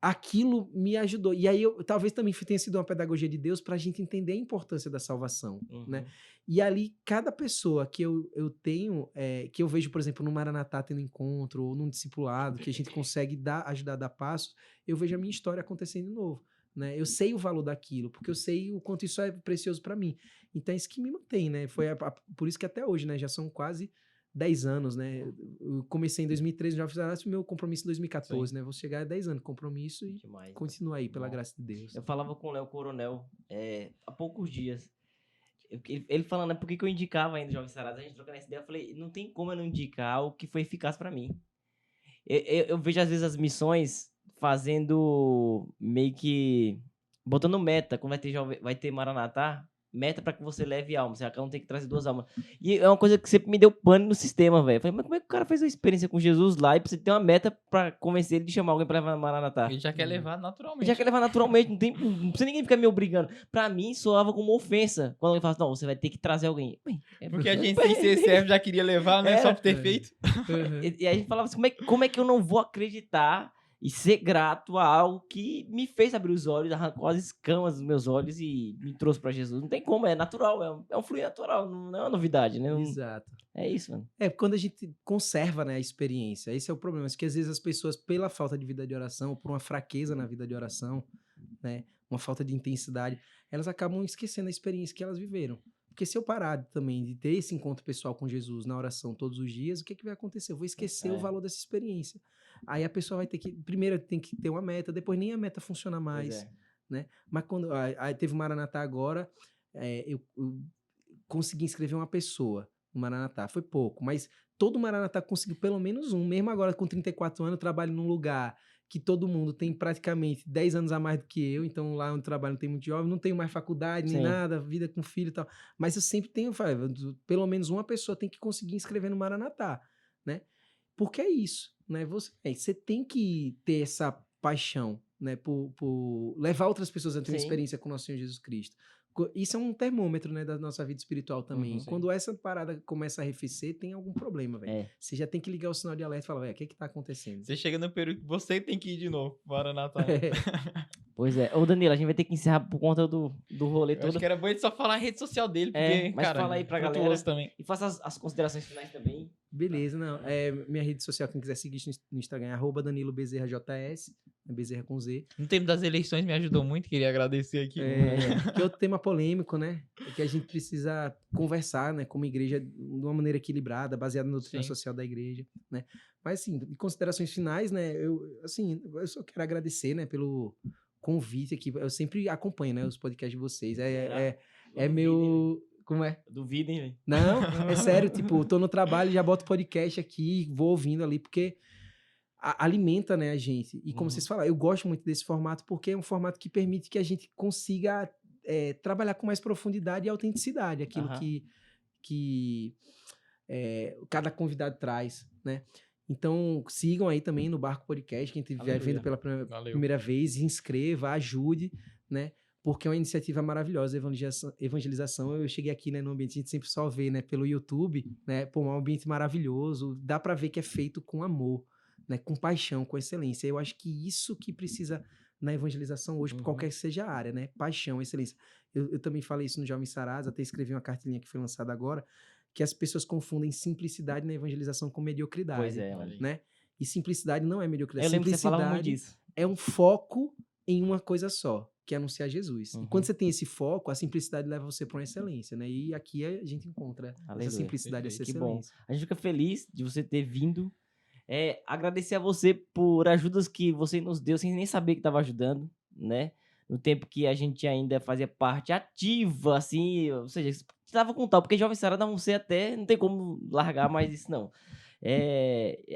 Speaker 3: aquilo me ajudou. E aí, talvez também tenha sido uma pedagogia de Deus para a gente entender a importância da salvação, né? E ali, cada pessoa que eu tenho, que eu vejo, por exemplo, no Maranatá tendo encontro, ou num discipulado, que a gente consegue ajudar a dar passos, eu vejo a minha história acontecendo de novo, né? Eu sei o valor daquilo, porque eu sei o quanto isso é precioso para mim. Então, é isso que me mantém, né? Foi por isso que até hoje, né? Já são quase 10 anos, né? Eu comecei em 2013, já fiz meu compromisso em 2014, né? Vou chegar a 10 anos de compromisso e continuar aí, pela graça de Deus.
Speaker 1: Eu falava com o Léo Coronel há poucos dias. Ele falando, por que eu indicava ainda Jovens Sarados, a gente trocando essa ideia, eu falei, não tem como eu não indicar o que foi eficaz pra mim. Eu vejo às vezes as missões fazendo meio que botando meta, quando vai ter Maranatá, meta pra que você leve almas. Cada um tem que trazer 2 almas. E é uma coisa que sempre me deu pano no sistema, velho. Falei, mas como é que o cara fez uma experiência com Jesus lá e precisa ter uma meta pra convencer ele de chamar alguém pra levar na Maranatá?
Speaker 2: Ele já quer levar
Speaker 1: Ele
Speaker 2: naturalmente.
Speaker 1: já quer levar naturalmente, não precisa ninguém ficar me obrigando. Pra mim, soava como ofensa. Quando alguém fala assim, não, você vai ter que trazer alguém. Bem,
Speaker 2: Porque a gente, sem ser servo, já queria levar, né? Só por ter feito.
Speaker 1: E a gente falava assim, como é que eu não vou acreditar e ser grato a algo que me fez abrir os olhos, arrancou as escamas dos meus olhos e me trouxe pra Jesus? Não tem como, é natural, é um fluir natural, não é uma novidade, né?
Speaker 3: Exato.
Speaker 1: É isso, mano.
Speaker 3: Quando a gente conserva, né, a experiência, esse é o problema. Acho que às vezes as pessoas, pela falta de vida de oração, ou por uma fraqueza na vida de oração, né, uma falta de intensidade, elas acabam esquecendo a experiência que elas viveram. Porque se eu parar também de ter esse encontro pessoal com Jesus na oração todos os dias, o que vai acontecer? Eu vou esquecer o valor dessa experiência. Aí a pessoa vai ter que, primeiro tem que ter uma meta, depois nem a meta funciona mais, né? Mas quando teve o Maranatá agora, eu consegui inscrever uma pessoa no Maranatá, foi pouco, mas todo Maranatá conseguiu pelo menos um, mesmo agora com 34 anos, eu trabalho num lugar que todo mundo tem praticamente 10 anos a mais do que eu, então lá onde eu trabalho não tem muito jovem, não tenho mais faculdade, nem nada, vida com filho e tal, mas eu sempre tenho, pelo menos uma pessoa tem que conseguir inscrever no Maranatá, né? Porque é isso, né? Você tem que ter essa paixão, né? Por levar outras pessoas a ter uma experiência com o nosso Senhor Jesus Cristo. Isso é um termômetro, né, da nossa vida espiritual também. Quando essa parada começa a arrefecer, tem algum problema, velho. Você já tem que ligar o sinal de alerta e falar, velho, o que tá acontecendo?
Speaker 2: Você chega no período que você tem que ir de novo, Maranatá.
Speaker 1: Pois é. Ô, Danilo, a gente vai ter que encerrar por conta do rolê todo.
Speaker 2: Acho que era bom ele só falar a rede social dele, porque,
Speaker 1: mas
Speaker 2: cara,
Speaker 1: fala aí pra galera
Speaker 2: também.
Speaker 1: e faça as considerações finais também.
Speaker 3: Beleza, não. Minha rede social, quem quiser seguir no Instagram é @DaniloBezerraJS, Bezerra com Z.
Speaker 2: No tempo das eleições me ajudou muito, queria agradecer aqui.
Speaker 3: Que é outro tema polêmico, né? Que a gente precisa conversar, né, como igreja, de uma maneira equilibrada, baseada na doutrina social da igreja, né? Mas, assim, em considerações finais, né, eu só quero agradecer, né, pelo convite aqui. Eu sempre acompanho, né, os podcasts de vocês. É meu... Como é?
Speaker 1: Duvidem, velho.
Speaker 3: Não, é sério, tipo, tô no trabalho, já boto podcast aqui, vou ouvindo ali, porque alimenta, né, a gente. E como vocês falaram, eu gosto muito desse formato, porque é um formato que permite que a gente consiga trabalhar com mais profundidade e autenticidade, aquilo que cada convidado traz, né? Então, sigam aí também no Barco Podcast, quem estiver vendo pela primeira vez, inscreva, ajude, né? Porque é uma iniciativa maravilhosa, evangelização. Eu cheguei aqui, né, no ambiente, a gente sempre só vê, né, pelo YouTube, né, pô, um ambiente maravilhoso, dá pra ver que é feito com amor, né, com paixão, com excelência. Eu acho que isso que precisa na evangelização hoje, por qualquer que seja a área, né, paixão, excelência. Eu também falei isso no Jovens Sarados, até escrevi uma cartilhinha que foi lançada agora, que as pessoas confundem simplicidade na evangelização com mediocridade.
Speaker 1: Pois é,
Speaker 3: né? E simplicidade não é mediocridade.
Speaker 1: Eu lembro que você falava muito disso.
Speaker 3: É um foco em uma coisa só, que é anunciar Jesus. E quando você tem esse foco, a simplicidade leva você para uma excelência, né? E aqui a gente encontra essa simplicidade, essa excelência.
Speaker 1: Bom. A gente fica feliz de você ter vindo. Agradecer a você por ajudas que você nos deu sem nem saber que estava ajudando, né? No tempo que a gente ainda fazia parte ativa, assim, ou seja, estava com tal, porque Jovem Sarada você até não tem como largar mais isso, não.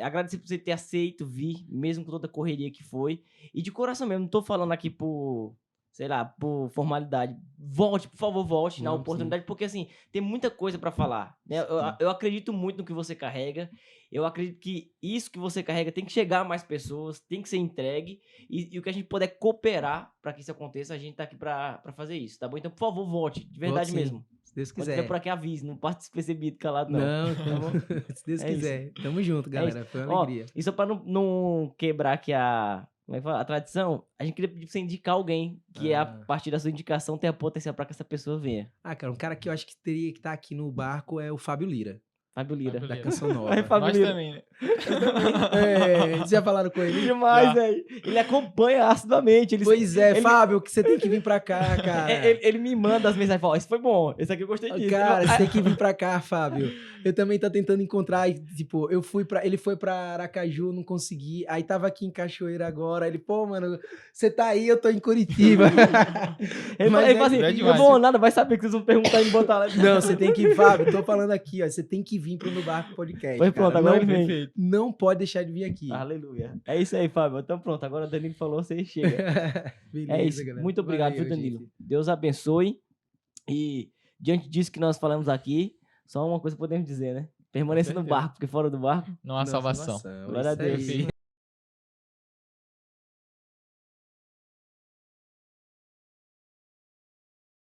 Speaker 1: Agradecer por você ter aceito vir, mesmo com toda a correria que foi. E de coração mesmo, não tô falando aqui por, sei lá, por formalidade. Volte, por favor, volte na oportunidade, porque assim, tem muita coisa pra falar, né? Eu acredito muito no que você carrega. Eu acredito que isso que você carrega tem que chegar a mais pessoas, tem que ser entregue. E o que a gente puder cooperar pra que isso aconteça, a gente tá aqui pra fazer isso, tá bom? Então, por favor, volte, de verdade mesmo.
Speaker 3: Se Deus quiser.
Speaker 1: Pode vir por aqui, avise, não passe despercebido, calado, não.
Speaker 3: Não, se Deus quiser.
Speaker 1: Isso.
Speaker 3: Tamo junto, galera. Foi uma alegria.
Speaker 1: E só pra não quebrar aqui a tradição, a gente queria pedir pra você indicar alguém que a partir da sua indicação tenha potencial pra que essa pessoa venha.
Speaker 3: Cara, um cara que eu acho que teria que estar aqui no barco é o Fábio Lira.
Speaker 1: Fábio Lira.
Speaker 3: Da Canção Nova.
Speaker 2: Nós também, né?
Speaker 3: Vocês já falaram com ele?
Speaker 1: Demais, velho. Ele acompanha assiduamente.
Speaker 3: Fábio, que você tem que vir pra cá, cara.
Speaker 1: Ele me manda as mensagens e fala, esse foi bom, esse aqui eu gostei disso.
Speaker 3: Cara, você tem que vir pra cá, Fábio. Eu também tô tentando encontrar, tipo, ele foi pra Aracaju, não consegui, aí tava aqui em Cachoeira agora, ele, pô, mano, você tá aí, eu tô em Curitiba.
Speaker 1: Ele fala assim, eu vou nada, vai saber que vocês vão perguntar e me botar lá.
Speaker 3: Não, você tem que ir, Fábio, tô falando aqui, ó, você tem que vir pro No Barco Podcast.
Speaker 1: Pois pronto, agora ele vem.
Speaker 3: Não pode deixar de vir aqui.
Speaker 1: Aleluia. É isso aí, Fábio. Então pronto, agora o Danilo falou, você chega.
Speaker 3: Beleza,
Speaker 1: é isso.
Speaker 3: galera.
Speaker 1: Muito obrigado, viu, Danilo? Gente. Deus abençoe. E diante disso que nós falamos aqui, só uma coisa podemos dizer, né? Permaneça no
Speaker 2: certeza.
Speaker 1: barco, porque fora do barco,
Speaker 2: Não há salvação.
Speaker 3: Salvação,
Speaker 1: Glória a
Speaker 3: isso aí.
Speaker 1: Deus.